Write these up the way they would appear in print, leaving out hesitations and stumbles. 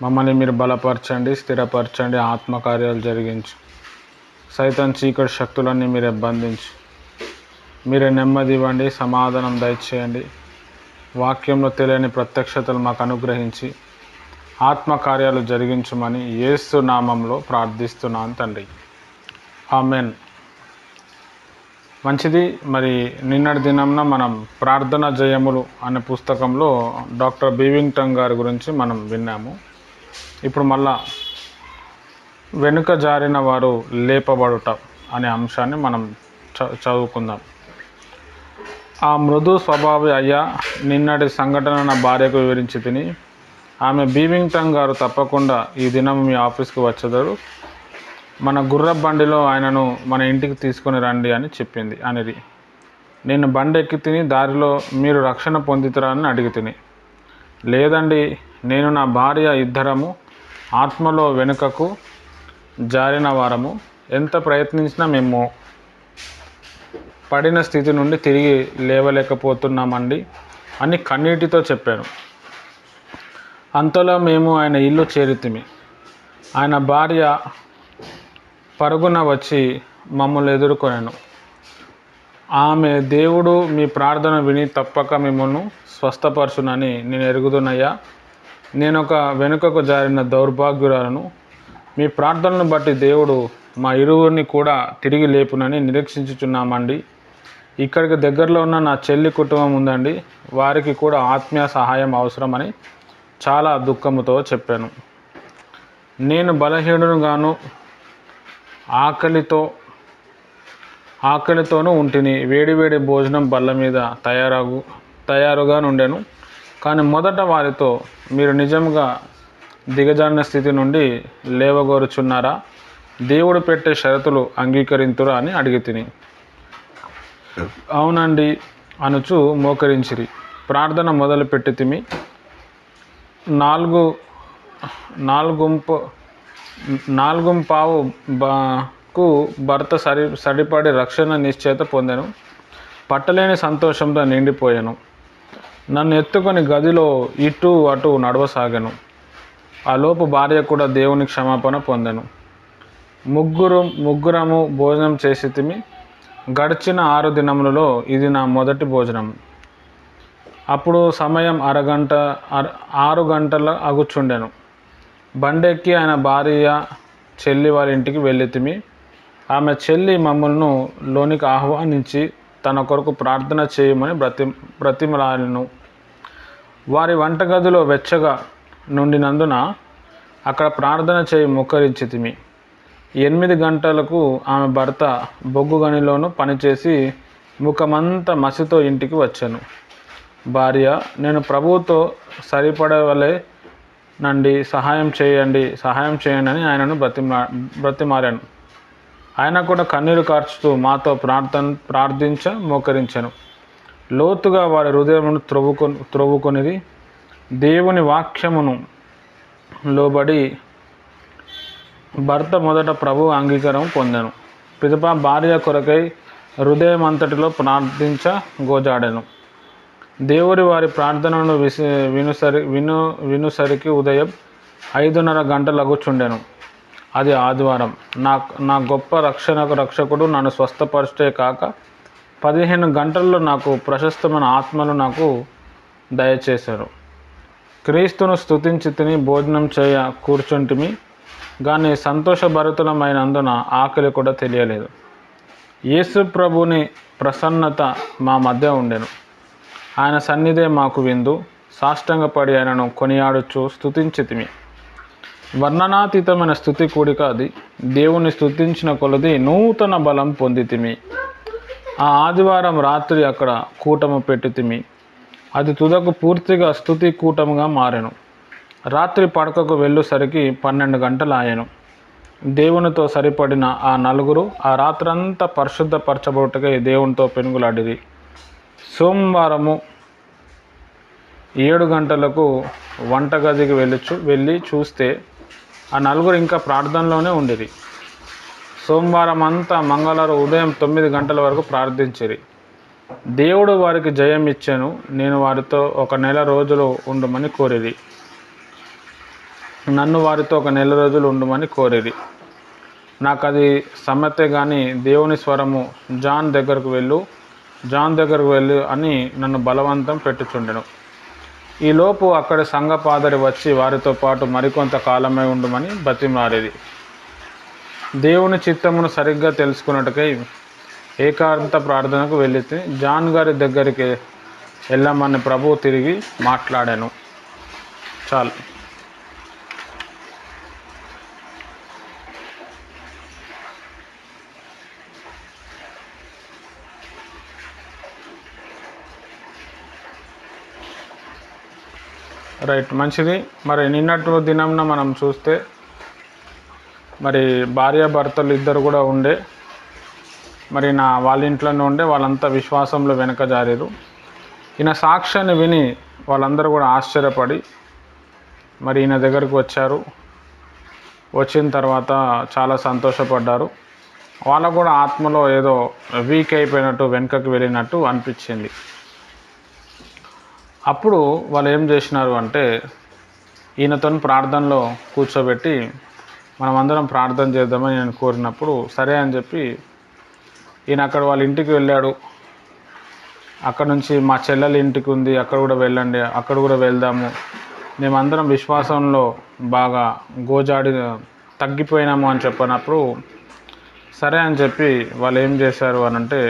మమ్మల్ని మీరు బలపరచండి, స్థిరపరచండి, ఆత్మకార్యాలు జరిగించు. సైతాన్ చీకటి శక్తులన్నీ మీరే బంధించి మీరే నెమ్మది ఇవ్వండి, సమాధానం దయచేయండి. వాక్యంలో తెలియని ప్రత్యక్షతలు మాకు అనుగ్రహించి ఆత్మకార్యాలు జరిగించమని యేసు నామంలో ప్రార్థిస్తున్నాను తండ్రి. ఆమెన్. మంచిది. మరి నిన్నటి దినంన మనం ప్రార్థన జయములు అనే పుస్తకంలో డాక్టర్ బీవింగ్టన్ గారి గురించి మనం విన్నాము. ఇప్పుడు మళ్ళా వెనుక జారిన వారు లేపబడుట అనే అంశాన్ని మనం చదువుకుందాం. ఆ మృదు స్వభావి అయ్యా నిన్నటి సంఘటన నా భార్యకు వివరించి తిని, ఆమె బీవింగ్టన్ గారు తప్పకుండా ఈ దినం మీ ఆఫీస్కి వచ్చేదారు, మన గుర్ర బండిలో ఆయనను మన ఇంటికి తీసుకొని రండి అని చెప్పింది అనేది. నేను బండి ఎక్కి తిని దారిలో మీరు రక్షణ పొందుతారా అని అడిగి తిని, లేదండి, నేను నా భార్య ఇద్దరము ఆత్మలో వెనుకకు జారిన వారము, ఎంత ప్రయత్నించినా మేము పడిన స్థితి నుండి తిరిగి లేవలేకపోతున్నామండి అని కన్నీటితో చెప్పాను. అంతలో మేము ఆయన ఇల్లు చేరితిమి. ఆయన భార్య పరుగున వచ్చి మమ్మల్ని ఎదుర్కొనెను. ఆమె, దేవుడు మీ ప్రార్థన విని తప్పక మిమ్మల్ని స్వస్థపరచునని నేను ఎరుగుదునయ్యా. నేను ఒక వెనుకకు జారిన దౌర్భాగ్యురాలను. మీ ప్రార్థనను బట్టి దేవుడు మా ఇరువురిని కూడా తిరిగి లేపునని నిరీక్షించుచున్నామండి. ఇక్కడికి దగ్గరలో ఉన్న నా చెల్లి కుటుంబం ఉందండి, వారికి కూడా ఆత్మీయ సహాయం అవసరమని చాలా దుఃఖముతో చెప్పాను. నేను బలహీనుగాను ఆకలితోనూ ఉంటిని. వేడివేడి భోజనం బల్ల మీద తయారుగా నుండెను. కానీ మొదట వారితో, మీరు నిజంగా దిగజారిన స్థితి నుండి లేవగోరుచున్నారా? దేవుడు పెట్టే షరతులు అంగీకరింతురా అని అడిగి తిని, అవునండి అనుచు మోకరించిరి. ప్రార్థన మొదలు పెట్టితిమి. నాలుగుంపావుకు భర్త సరిపడి రక్షణ నిశ్చయిత పొందెను. పట్టలేని సంతోషంతో నిండిపోయాను. నన్ను ఎత్తుకొని గదిలో ఇటు అటు నడవసాగాను. ఆ లోపు భార్య కూడా దేవుని క్షమాపణ పొందెను. ముగ్గురము భోజనం చేసితిమి. గడిచిన 6 దినములలో ఇది నా మొదటి భోజనం. అప్పుడు సమయం 6 గంటల అగుచుండెను. బండెక్కి ఆయన భార్య చెల్లి వారి ఇంటికి వెళ్ళితిమి. ఆమె చెల్లి మమ్మల్ని లోనికి ఆహ్వానించి తన కొరకు ప్రార్థన చేయమని బ్రతిమలాడెను. వారి వంటగదిలో వెచ్చగా నుండినందున అక్కడ ప్రార్థన చేయి మోకరించితిమి. 8 గంటలకు ఆమె భర్త బొగ్గు గనిలోనూ పనిచేసి ముఖమంతా మసితో ఇంటికి వచ్చాను. భార్య, నేను ప్రభువుతో సరిపడవలేనండి, సహాయం చేయండి అని ఆయనను బ్రతిమారాను. ఆయన కూడా కన్నీరు కార్చుతూ మాతో ప్రార్థించ మోకరించాను. లోతుగా వారి హృదయమును త్రవ్వుకొనిది. దేవుని వాక్యమును లోబడి భర్త మొదట ప్రభు అంగీకారం పొందాను. పిదప భార్య కొరకై హృదయం అంతటిలో ప్రార్థించ గోజాడాను. దేవుడి వారి ప్రార్థనను వినుసరికి ఉదయం 5:30 గంటలగుచుండెను. అది ఆదివారం. నా గొప్ప రక్షకుడు నన్ను స్వస్థపరచే కాక 15 గంటల్లో నాకు ప్రశస్తమైన ఆత్మను నాకు దయచేశారు. క్రీస్తును స్తుతించి తిని భోజనం చేయ కూర్చుంటిమి. కానీ సంతోషభరితమైనందున ఆకలి కూడా తెలియలేదు. యేసు ప్రభుని ప్రసన్నత మా మధ్య ఉండెను. ఆయన సన్నిధే మాకు విందు. సాష్టాంగపడి ఆయనను కొనియాడుచు స్తుతించితిమి. వర్ణనాతీతమైన స్తుతి కూడిక అది. దేవుని స్తుతించిన కొలది నూతన బలం పొందితిమి. ఆ ఆదివారం రాత్రి అక్కడ కూటము పెట్టితిమి. అది తుదకు పూర్తిగా స్తుతి కూటముగా మారెను. రాత్రి పడకకు వెళ్ళేసరికి 12 గంటలు ఆయను. దేవునితో సరిపడిన ఆ నలుగురు ఆ రాత్రంతా పరిశుద్ధపరచబడుటకై దేవునితో పెనుగులాడిరి. సోమవారము 7 గంటలకు వంటగదికి వెళ్ళి చూస్తే ఆ నలుగురు ఇంకా ప్రార్థనలోనే ఉండిరి. సోమవారం అంతా మంగళవారం ఉదయం 9 గంటల వరకు ప్రార్థించిరి. దేవుడు వారికి జయం ఇచ్చెను. నేను వారితో 1 నెల రోజులు ఉండమని కోరిరి. నన్ను వారితో ఒక 1 నెల రోజులు ఉండమని కోరిరి. నాకు అది సమ్మతే కానీ దేవుని స్వరము జాన్ దగ్గరకు వెళ్ళు అని నన్ను బలవంతం పెట్టుచుండెను. ఈలోపు అక్కడి సంఘ పాదరి వచ్చి వారితో పాటు మరికొంత కాలమై ఉండమని బతిమారేది. దేవుని చిత్తమును సరిగ్గా తెలుసుకున్నట్టుకై ఏకాంత ప్రార్థనకు వెళ్ళి జాన్ గారి దగ్గరికి వెళ్ళమని ప్రభువు తిరిగి మాట్లాడాను. చాలు. రైట్, మంచిది. మరి నిన్నటి దినంన మనం చూస్తే మరి భార్యాభర్తలు ఇద్దరు కూడా ఉండే, మరి వాళ్ళ ఇంట్లోనే ఉండే వాళ్ళంతా విశ్వాసంలో వెనక జారీరు. ఈయన సాక్ష్యాన్ని విని వాళ్ళందరూ కూడా ఆశ్చర్యపడి మరి ఈయన దగ్గరకు వచ్చారు. వచ్చిన తర్వాత చాలా సంతోషపడ్డారు. వాళ్ళకు కూడా ఆత్మలో ఏదో వీక్ అయిపోయినట్టు, వెనుకకు వెళ్ళినట్టు అనిపించింది. అప్పుడు వాళ్ళు ఏం చేసినారు అంటే ఈయనతో ప్రార్థనలో కూర్చోబెట్టి మనమందరం ప్రార్థన చేద్దామని నేను కోరినప్పుడు సరే అని చెప్పి ఈయన అక్కడ వాళ్ళ ఇంటికి వెళ్ళాడు. అక్కడ నుంచి మా చెల్లెల ఇంటికి ఉంది, అక్కడ కూడా వెళ్ళండి, అక్కడ కూడా వెళ్దాము, మేమందరం విశ్వాసంలో బాగా గోజాడి తగ్గిపోయినాము అని చెప్పినప్పుడు సరే అని చెప్పి వాళ్ళు ఏం చేశారు అని అంటే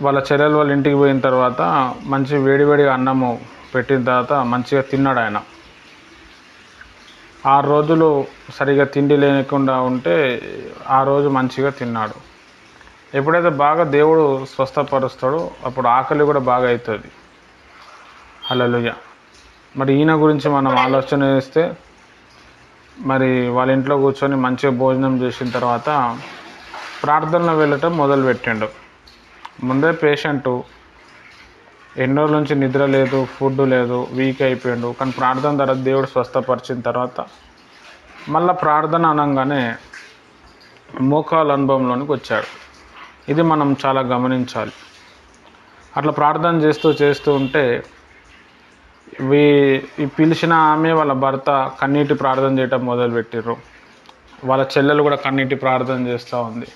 వాళ్ళ చెల్లెలు వాళ్ళ ఇంటికి పోయిన తర్వాత మంచి వేడివేడిగా అన్నము పెట్టిన తర్వాత మంచిగా తిన్నాడు ఆయన. 6 రోజులు సరిగా తిండి లేకుండా ఉంటే ఆ రోజు మంచిగా తిన్నాడు. ఎప్పుడైతే బాగా దేవుడు స్వస్థపరుస్తాడో అప్పుడు ఆకలి కూడా బాగా అవుతుంది. హల్లెలూయా. మరి ఈయన గురించి మనం ఆలోచన చేస్తే మరి వాళ్ళ ఇంట్లో కూర్చొని మంచిగా భోజనం చేసిన తర్వాత ప్రార్థనలో వెళ్ళటం మొదలుపెట్టిండు. ముందే పేషెంటు, ఎన్నో రోజుల నుంచి నిద్ర లేదు, ఫుడ్ లేదు, వీక్ అయిపోయాడు. కానీ ప్రార్థన ద్వారా దేవుడు స్వస్థపరిచిన తర్వాత మళ్ళీ ప్రార్థన అనగానే మోకాల అనుభవంలోనికి వచ్చాడు. ఇది మనం చాలా గమనించాలి. అట్లా ప్రార్థన చేస్తూ ఉంటే ఈ పిలిచిన ఆమె వాళ్ళ భర్త కన్నీటి ప్రార్థన చేయటం మొదలుపెట్టిర్రు. వాళ్ళ చెల్లెలు కూడా కన్నీటి ప్రార్థన చేస్తూ ఉంది.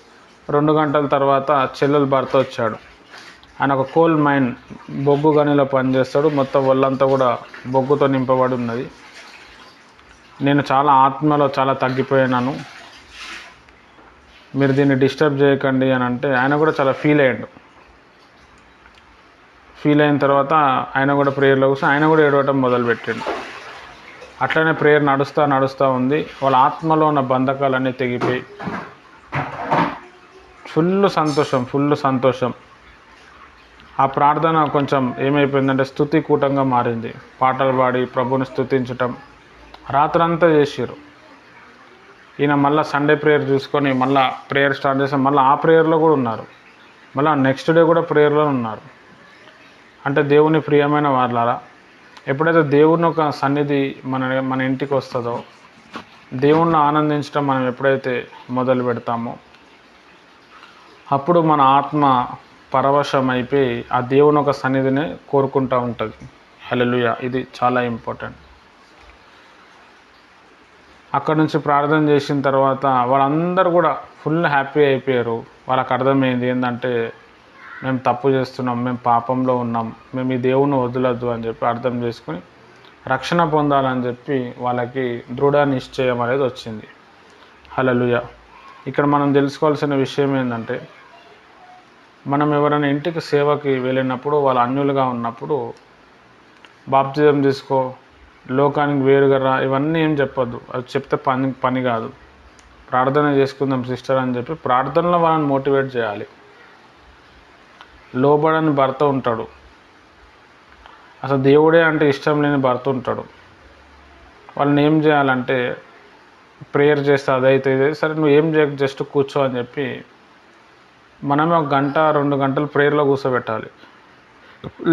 2 గంటల తర్వాత చెల్లెలు భర్త వచ్చాడు. ఆయన ఒక కోల్ మైన్ బొగ్గు గనిలో పనిచేస్తాడు. మొత్తం ఒళ్ళంతా కూడా బొగ్గుతో నింపబడి ఉన్నది. నేను చాలా ఆత్మలో చాలా తగ్గిపోయినాను, మీరు దీన్ని డిస్టర్బ్ చేయకండి అని అంటే ఆయన కూడా చాలా ఫీల్ అయ్యాడు. ఫీల్ అయిన తర్వాత ఆయన కూడా ప్రేయర్లో కూర్చొని ఆయన కూడా ఏడవటం మొదలుపెట్టాడు. అట్లనే ప్రేయర్ నడుస్తూ ఉంది. వాళ్ళ ఆత్మలో ఉన్న బంధకాలన్నీ తెగిపోయి ఫుల్ సంతోషం. ఆ ప్రార్థన కొంచెం ఏమైపోయిందంటే స్తుతి కూటంగా మారింది. పాటలు పాడి ప్రభుని స్తుతించటం రాత్రంతా చేసిర్రు. ఈయన మళ్ళీ సండే ప్రేయర్ చూసుకొని మళ్ళీ ప్రేయర్ స్టార్ట్ చేసి మళ్ళీ ఆ ప్రేయర్లో కూడా ఉన్నారు. మళ్ళీ నెక్స్ట్ డే కూడా ప్రేయర్లో ఉన్నారు. అంటే దేవుని ప్రియమైన వాళ్ళారా, ఎప్పుడైతే దేవుని ఒక సన్నిధి మన ఇంటికి వస్తుందో, దేవుణ్ణి ఆనందించడం మనం ఎప్పుడైతే మొదలు పెడతామో అప్పుడు మన ఆత్మ పరవశం అయిపోయి ఆ దేవుని ఒక సన్నిధిని కోరుకుంటూ ఉంటుంది. హల్లెలూయా. ఇది చాలా ఇంపార్టెంట్. అక్కడ నుంచి ప్రార్థన చేసిన తర్వాత వాళ్ళందరూ కూడా ఫుల్ హ్యాపీ అయిపోయారు. వాళ్ళకి అర్థమైంది ఏంటంటే మేము తప్పు చేస్తున్నాం, మేము పాపంలో ఉన్నాం, మేము ఈ దేవుని వదలొద్దు అని చెప్పి అర్థం చేసుకుని రక్షణ పొందాలని చెప్పి వాళ్ళకి దృఢ నిశ్చయం అనేది వచ్చింది. హల్లెలూయా. ఇక్కడ మనం తెలుసుకోవాల్సిన విషయం ఏంటంటే మనం ఎవరైనా ఇంటికి సేవకి వెళ్ళినప్పుడు వాళ్ళు అన్యులుగా ఉన్నప్పుడు బాప్తిజం తీసుకో, లోకానికి వేరుగా రా, ఇవన్నీ ఏం చెప్పొద్దు. అది చెప్తే పని కాదు. ప్రార్థన చేసుకుందాం సిస్టర్ అని చెప్పి ప్రార్థనలో వాళ్ళని మోటివేట్ చేయాలి. లోబడని భర్త ఉంటాడు, అసలు దేవుడే అంటే ఇష్టం లేని భర్త ఉంటాడు. వాళ్ళని ఏం చేయాలంటే ప్రేయర్ చేస్తే అదైతే ఇదే సరే, నువ్వు ఏం చేయకు, జస్ట్ కూర్చో అని చెప్పి మనమే 1 గంట 2 గంటలు ప్రేయర్లో కూర్చోబెట్టాలి.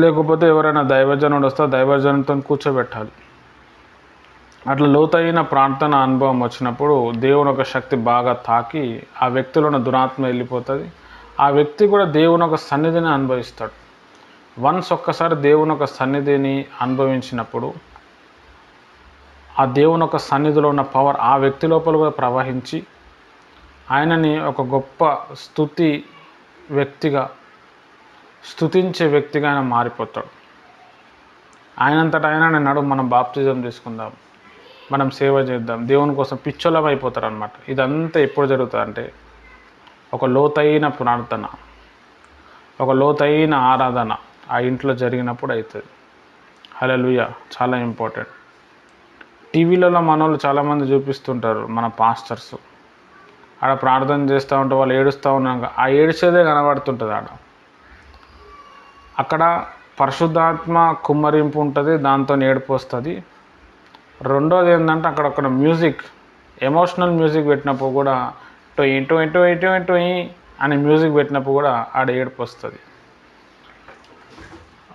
లేకపోతే ఎవరైనా దైవజనుడు వస్తే దైవజనుడితో కూర్చోబెట్టాలి. అట్లా లోతైన ప్రార్థన అనుభవం వచ్చినప్పుడు దేవుని ఒక శక్తి బాగా తాకి ఆ వ్యక్తిలో ఉన్న దురాత్మ వెళ్ళిపోతుంది. ఆ వ్యక్తి కూడా దేవుని ఒక సన్నిధిని అనుభవిస్తాడు. ఒక్కసారి దేవుని ఒక సన్నిధిని అనుభవించినప్పుడు ఆ దేవుని ఒక సన్నిధిలో ఉన్న పవర్ ఆ వ్యక్తి లోపల కూడా ప్రవహించి ఆయనని ఒక గొప్ప స్తుతించే వ్యక్తిగా ఆయన మారిపోతాడు. ఆయనంతటా ఆయన నడుము మనం బాప్తిజం తీసుకుందాం, మనం సేవ చేద్దాం, దేవుని కోసం పిచ్చోళం అయిపోతారు అనమాట. ఇదంతా ఎప్పుడు జరుగుతుంది అంటే ఒక లోతైన ప్రార్థన, ఒక లోతైన ఆరాధన ఆ ఇంట్లో జరిగినప్పుడు అవుతుంది. హల్లెలూయా. చాలా ఇంపార్టెంట్. టీవీలలో మనోళ్ళు చాలామంది చూపిస్తుంటారు, మన పాస్టర్స్ ఆడ ప్రార్థన చేస్తూ ఉంటే వాళ్ళు ఏడుస్తూ ఉన్నాక ఆ ఏడ్చేదే కనబడుతుంటుంది. అక్కడ పరిశుద్ధాత్మ కుమ్మరింపు ఉంటుంది, దాంతో ఏడుపు వస్తుంది. రెండోది ఏంటంటే అక్కడ మ్యూజిక్, ఎమోషనల్ మ్యూజిక్ పెట్టినప్పుడు కూడా టొయ్ టొయ్ టొయ్ టొయ్ టొయ్ అనే మ్యూజిక్ పెట్టినప్పుడు కూడా ఆడ ఏడుపు వస్తుంది.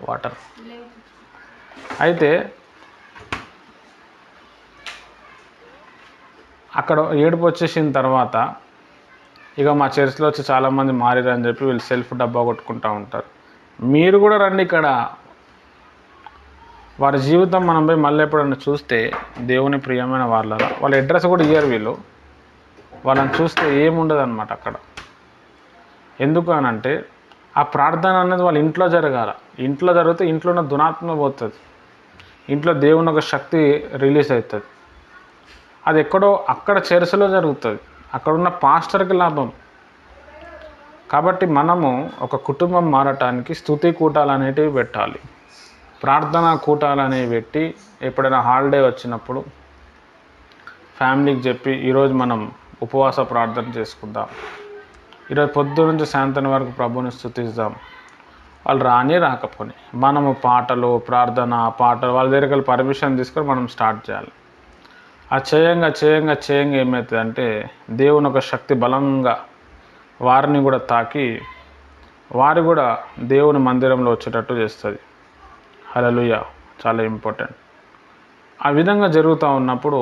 వాటర్ అయితే అక్కడ ఏడుపు వచ్చేసిన తర్వాత ఇక మా చర్చ్లో వచ్చి చాలామంది మారిరని చెప్పి వీళ్ళు సెల్ఫ్ డబ్బా కొట్టుకుంటూ ఉంటారు. మీరు కూడా రండి. ఇక్కడ వారి జీవితం మనం పోయి మళ్ళీ ఎప్పుడన్నా చూస్తే దేవుని ప్రియమైన వాళ్ళ అడ్రస్ కూడా ఇయ్యరు వీళ్ళు. వాళ్ళని చూస్తే ఏముండదు అనమాట అక్కడ. ఎందుకు అనంటే ఆ ప్రార్థన అనేది వాళ్ళ ఇంట్లో జరగాల. ఇంట్లో జరిగితే ఇంట్లో ఉన్న దురాత్మ పోతుంది, ఇంట్లో దేవుని ఒక శక్తి రిలీజ్ అవుతుంది. అది ఎక్కడో అక్కడ చర్చలో జరుగుతుంది, అక్కడున్న పాస్టర్కి లాభం. కాబట్టి మనము ఒక కుటుంబం మారటానికి స్తుతి కూటాలు అనేటివి పెట్టాలి, ప్రార్థనా కూటాలు అనేవి పెట్టి ఎప్పుడైనా హాలిడే వచ్చినప్పుడు ఫ్యామిలీకి చెప్పి ఈరోజు మనం ఉపవాస ప్రార్థన చేసుకుందాం, ఈరోజు పొద్దున్న నుంచి సాయంత్రం వరకు ప్రభుని స్తుతిద్దాం. వాళ్ళు రాకపోని మనము పాటలు వాళ్ళ దగ్గరికి పర్మిషన్ తీసుకొని మనం స్టార్ట్ చేయాలి. ఆ చేయంగా ఏమవుతుందంటే దేవుని ఒక శక్తి బలంగా వారిని కూడా తాకి వారు కూడా దేవుని మందిరంలో వచ్చేటట్టు చేస్తుంది. హల్లెలూయా. చాలా ఇంపార్టెంట్. ఆ విధంగా జరుగుతూ ఉన్నప్పుడు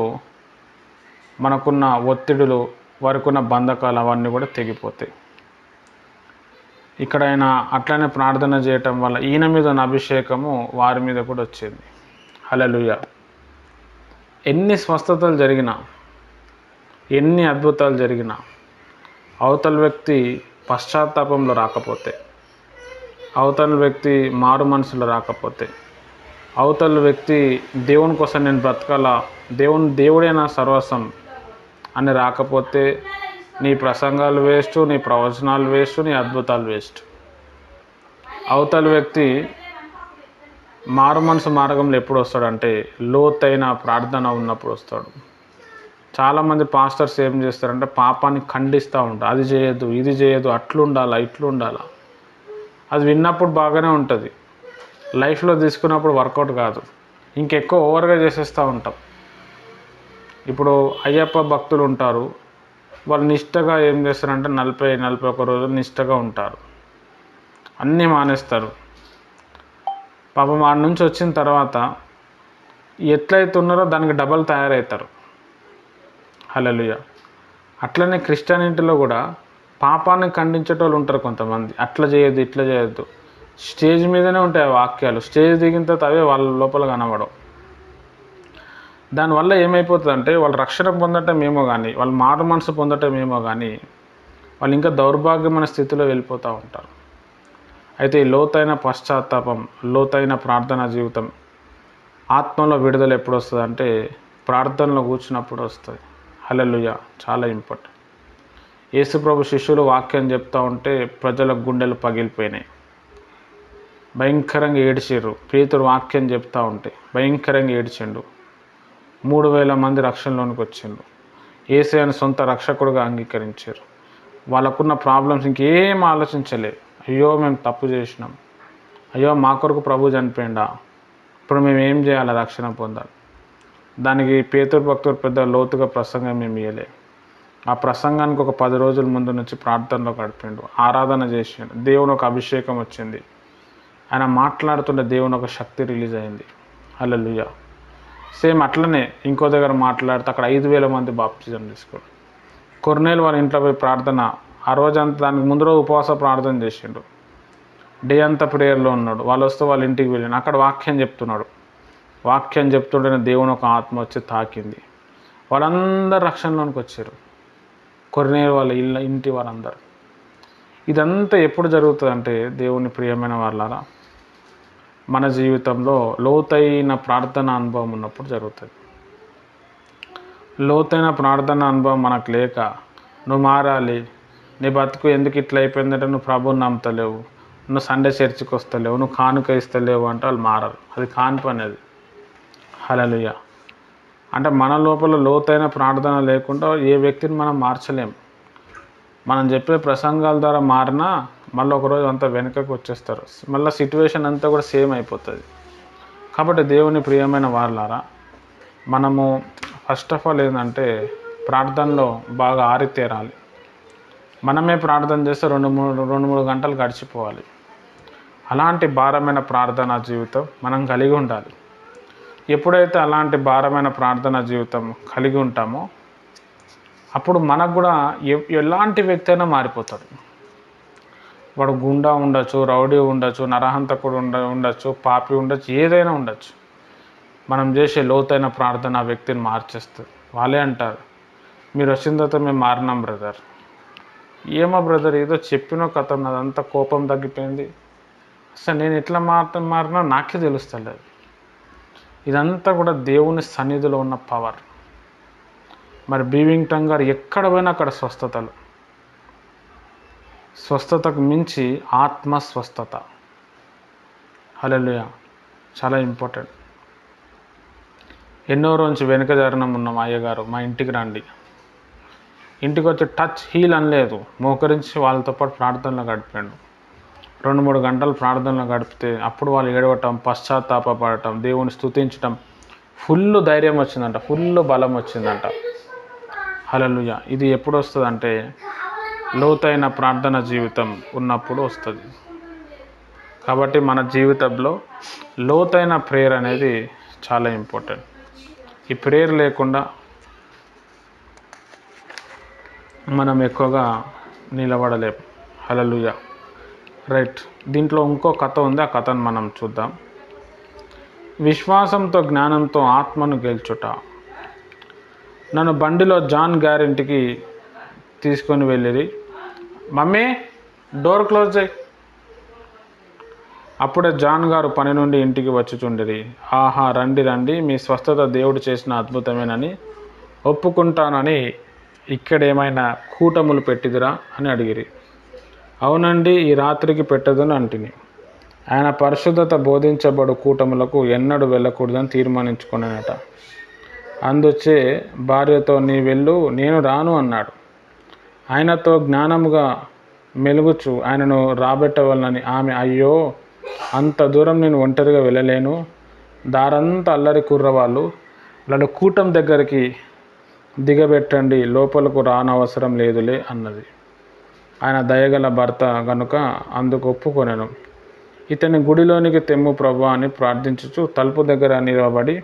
మనకున్న ఒత్తిడులు, వారికి ఉన్న బంధకాలు అవన్నీ కూడా తెగిపోతాయి. ఇక్కడ ఆయన అట్లనే ప్రార్థన చేయటం వల్ల ఈయన మీద ఉన్న అభిషేకము వారి మీద కూడా వచ్చింది. హల్లెలూయా. ఎన్ని స్వస్థతలు జరిగినా, ఎన్ని అద్భుతాలు జరిగినా అవతల వ్యక్తి పశ్చాత్తాపంలో రాకపోతే, అవతల వ్యక్తి మారు మనసులో రాకపోతే, అవతల వ్యక్తి దేవుని కోసం నేను బ్రతకాలా, దేవుడే నా సర్వస్వం అని రాకపోతే నీ ప్రసంగాలు వేస్ట్, నీ ప్రవచనాలు వేస్ట్, నీ అద్భుతాలు వేస్ట్. అవతల వ్యక్తి మారు మనసు మార్గంలో ఎప్పుడు వస్తాడంటే లోతైన ప్రార్థన ఉన్నప్పుడు వస్తాడు. చాలామంది పాస్టర్స్ ఏం చేస్తారంటే పాపాన్ని ఖండిస్తూ ఉంటారు. అది చేయొద్దు, ఇది చేయొద్దు, అట్లుండాలా, ఇట్లుండాలా. అది విన్నప్పుడు బాగానే ఉంటుంది, లైఫ్లో తీసుకున్నప్పుడు వర్కౌట్ కాదు. ఇంకెక్కువ ఓవర్గా చేసేస్తూ ఉంటాం. ఇప్పుడు అయ్యప్ప భక్తులు ఉంటారు, వాళ్ళు నిష్టగా ఏం చేస్తారంటే 40-41 రోజులు నిష్టగా ఉంటారు, అన్నీ మానేస్తారు. పాపం ఆడ నుంచి వచ్చిన తర్వాత ఎట్లయితే ఉన్నారో దానికి డబల్ తయారవుతారు. హల్లెలూయా. అట్లనే క్రిస్టియానిటీలో కూడా పాపాన్ని ఖండించేటోళ్ళు ఉంటారు కొంతమంది. అట్లా చేయొద్దు, ఇట్లా చేయొద్దు. స్టేజ్ మీదనే ఉంటాయి ఆ వాక్యాలు, స్టేజ్ దిగిన తర్వాత అవే వాళ్ళ లోపల కనబడవు. దానివల్ల ఏమైపోతుందంటే వాళ్ళు రక్షణ పొందటమేమో కానీ, వాళ్ళు మారు మనసు పొందటమేమో కానీ వాళ్ళు ఇంకా దౌర్భాగ్యమైన స్థితిలో వెళ్ళిపోతూ ఉంటారు. అయితే ఈ లోతైన పశ్చాత్తాపం, లోతైన ప్రార్థనా జీవితం, ఆత్మలో విడుదల ఎప్పుడు వస్తుంది అంటే ప్రార్థనలో కూర్చున్నప్పుడు వస్తుంది. హల్లెలూయా. చాలా ఇంపార్టెంట్. యేసుప్రభు శిష్యులు వాక్యం చెప్తూ ఉంటే ప్రజల గుండెలు పగిలిపోయినాయి, భయంకరంగా ఏడ్చిర్రు. పేతురు వాక్యం చెప్తూ ఉంటే భయంకరంగా ఏడ్చిండు. 3000 మంది రక్షణలోనికి వచ్చిండు. యేసయ్యను సొంత రక్షకుడుగా అంగీకరించారు. వాళ్ళకున్న ప్రాబ్లమ్స్ ఇంకేం ఆలోచించలే. అయ్యో మేము తప్పు చేసినాం, అయ్యో మా కొరకు ప్రభు చనిపోయిండా, ఇప్పుడు మేము ఏం చేయాలి రక్షణ పొందాలి. దానికి పేతురు భక్తుడు పెద్ద లోతుగా ప్రసంగం మేము ఇవ్వలే. ఆ ప్రసంగానికి ఒక 10 రోజుల ముందు నుంచి ప్రార్థనలో గడిపిండు, ఆరాధన చేసిండు. దేవుని ఒక అభిషేకం వచ్చింది, ఆయన మాట్లాడుతుంటే దేవుని ఒక శక్తి రిలీజ్ అయింది. హల్లెలూయా. సేమ్ అట్లనే ఇంకో దగ్గర మాట్లాడితే అక్కడ 5000 మంది బాప్తిజం తీసుకోడు. కొర్నేలు వాళ్ళ ఇంట్లో పోయి ప్రార్థన, ఆ రోజంతా దానికి ముందు రోజు ఉపవాస ప్రార్థన చేసిండు, డే అంతా ప్రేయర్లో ఉన్నాడు. వాళ్ళు వస్తే వాళ్ళ ఇంటికి వెళ్ళిన అక్కడ వాక్యం చెప్తున్నాడు. వాక్యం చెప్తుంటేనే దేవుని ఒక ఆత్మ వచ్చి తాకింది. వాళ్ళందరూ రక్షణలోనికి వచ్చారు, కొర్నేలు వాళ్ళ ఇంటి వాళ్ళందరూ. ఇదంతా ఎప్పుడు జరుగుతుందంటే దేవుని ప్రియమైన వాళ్ళారా, మన జీవితంలో లోతైన ప్రార్థన అనుభవం ఉన్నప్పుడు జరుగుతుంది. లోతైన ప్రార్థన అనుభవం మనకు లేక, నువ్వు మారాలి, నీ బతుకు ఎందుకు ఇట్లా అయిపోయిందంటే నువ్వు ప్రభువుని నమ్ముతలేవు, నువ్వు సండే చర్చికి వస్తలేవు, నువ్వు కానుక ఇస్తలేవు అంటే వాళ్ళు మారరు. అది కాని పని. అది హల్లెలూయా. అంటే మన లోపల లోతైన ప్రార్థన లేకుండా ఏ వ్యక్తిని మనం మార్చలేము. మనం చెప్పే ప్రసంగాల ద్వారా మారినా మళ్ళీ ఒకరోజు అంతా వెనుకకు వచ్చేస్తారు, మళ్ళీ సిట్యువేషన్ అంతా కూడా సేమ్ అయిపోతుంది. కాబట్టి దేవుని ప్రియమైన వాళ్ళారా, మనము ఫస్ట్ ఆఫ్ ఆల్ ఏంటంటే ప్రార్థనలో బాగా ఆరితేరాలి. మనమే ప్రార్థన చేస్తే రెండు మూడు గంటలు గడిచిపోవాలి. అలాంటి భారమైన ప్రార్థనా జీవితం మనం కలిగి ఉండాలి. ఎప్పుడైతే అలాంటి భారమైన ప్రార్థనా జీవితం కలిగి ఉంటామో అప్పుడు మనకు కూడా ఎలాంటి వ్యక్తి అయినా మారిపోతాడు. వాడు గుండా ఉండొచ్చు, రౌడీ ఉండొచ్చు, నరహంతకుడు ఉండొచ్చు, పాపి ఉండొచ్చు, ఏదైనా ఉండొచ్చు. మనం చేసే లోతైన ప్రార్థన ఆ వ్యక్తిని మార్చేస్తుంది. వాళ్ళే అంటారు, మీరు వచ్చిన తర్వాత మేము మారినాం బ్రదర్. ఏమో బ్రదర్, ఏదో చెప్పిన కథ, నాదంతా కోపం తగ్గిపోయింది, అసలు నేను ఎట్లా మారినా నాకే తెలుస్తలేదు. ఇదంతా కూడా దేవుని సన్నిధిలో ఉన్న పవర్. మరి బీవింగ్టన్ గారు ఎక్కడ పోయినా అక్కడ స్వస్థతకు మించి ఆత్మ స్వస్థత. హల్లెలూయా. చాలా ఇంపార్టెంట్. ఎన్నో రోజు వెనుక జరనం ఉన్నాం, అయ్యగారు మా ఇంటికి రండి. ఇంటికి వచ్చి టచ్ హీల్ అనలేదు, మోకరించి వాళ్ళతో పాటు ప్రార్థనలో గడిపాడు. 2-3 గంటలు ప్రార్థనలో గడిపితే అప్పుడు వాళ్ళు ఏడవటం, పశ్చాత్తాపడటం, దేవుని స్తుతించటం, ఫుల్ ధైర్యం వచ్చిందంట, ఫుల్ బలం వచ్చిందంట. హల్లెలూయా. ఇది ఎప్పుడు వస్తుందంటే లోతైన ప్రార్థన జీవితం ఉన్నప్పుడు వస్తుంది. కాబట్టి మన జీవితంలో లోతైన ప్రేయర్ అనేది చాలా ఇంపార్టెంట్. ఈ ప్రేయర్ లేకుండా మనం ఎక్కువగా నిలబడలేం. హల్లెలూయా. రైట్. దీంట్లో ఇంకో కథ ఉంది, ఆ కథను మనం చూద్దాం. విశ్వాసంతో జ్ఞానంతో ఆత్మను గెలుచుట. నన్ను బండిలో జాన్ గారింటికి తీసుకొని వెళ్ళిరి. మమ్మీ డోర్ క్లోజ్ చేయి. అప్పుడే జాన్ గారు పని నుండి ఇంటికి వచ్చుచుండిరి. ఆహా, రండి రండి, మీ స్వస్థత దేవుడు చేసిన అద్భుతమేనని ఒప్పుకుంటానని ఇక్కడేమైనా కూటములు పెట్టిదిరా అని అడిగిరి. అవునండి, ఈ రాత్రికి పెట్టదని అంటిని. ఆయన పరిశుద్ధత బోధించబడు కూటములకు ఎన్నడూ వెళ్ళకూడదని తీర్మానించుకున్నానట. అందుచే భార్యతో, నీ వెళ్ళు, నేను రాను అన్నాడు. ఆయనతో జ్ఞానముగా మెలుగుచు ఆయనను రాబెట్టవలనని ఆమె, అయ్యో, అంత దూరం నేను ఒంటరిగా వెళ్ళలేను, దారంతా అల్లరి కుర్రవాళ్ళు, వాళ్ళ కూటం దగ్గరికి దిగబెట్టండి, లోపలకు రానవసరం లేదులే అన్నది. ఆయన దయగల భర్త గనుక అందుకు ఒప్పుకొనెను. ఇతని గుడిలోనికి తెమ్ము ప్రభువా అని ప్రార్థించుచు తలుపు దగ్గర నిలబడి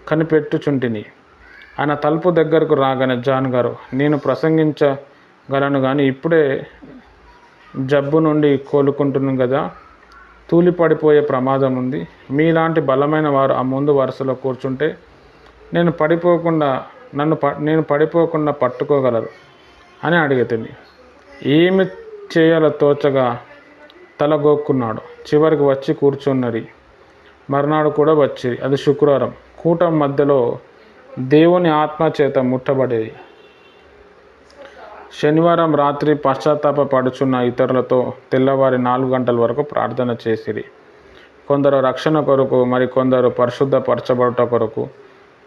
కనిపెట్టుచుంటిని. ఆయన తలుపు దగ్గరకు రాగానే జాన్ గారు, నేను ప్రసంగించగలను కానీ ఇప్పుడే జబ్బు నుండి కోలుకుంటున్నాను కదా, తూలిపడిపోయే ప్రమాదం ఉంది. మీలాంటి బలమైన వారు ఆ ముందు వరుసలో కూర్చుంటే నేను పడిపోకుండా పట్టుకోగలరు అని అడిగితిని. ఏమి చేయాలో తోచగా తలగొక్కున్నాడు. చివరికి వచ్చి కూర్చున్నరి. మర్నాడు కూడా వచ్చి, అది శుక్రవారం. కూటం మధ్యలో దేవుని ఆత్మ చేత ముట్టబడేది. శనివారం రాత్రి పశ్చాత్తాప పడుచున్న ఇతరులతో తెల్లవారి 4 గంటల వరకు ప్రార్థన చేసిరి. కొందరు రక్షణ కొరకు, మరి కొందరు పరిశుద్ధపరచబడుట కొరకు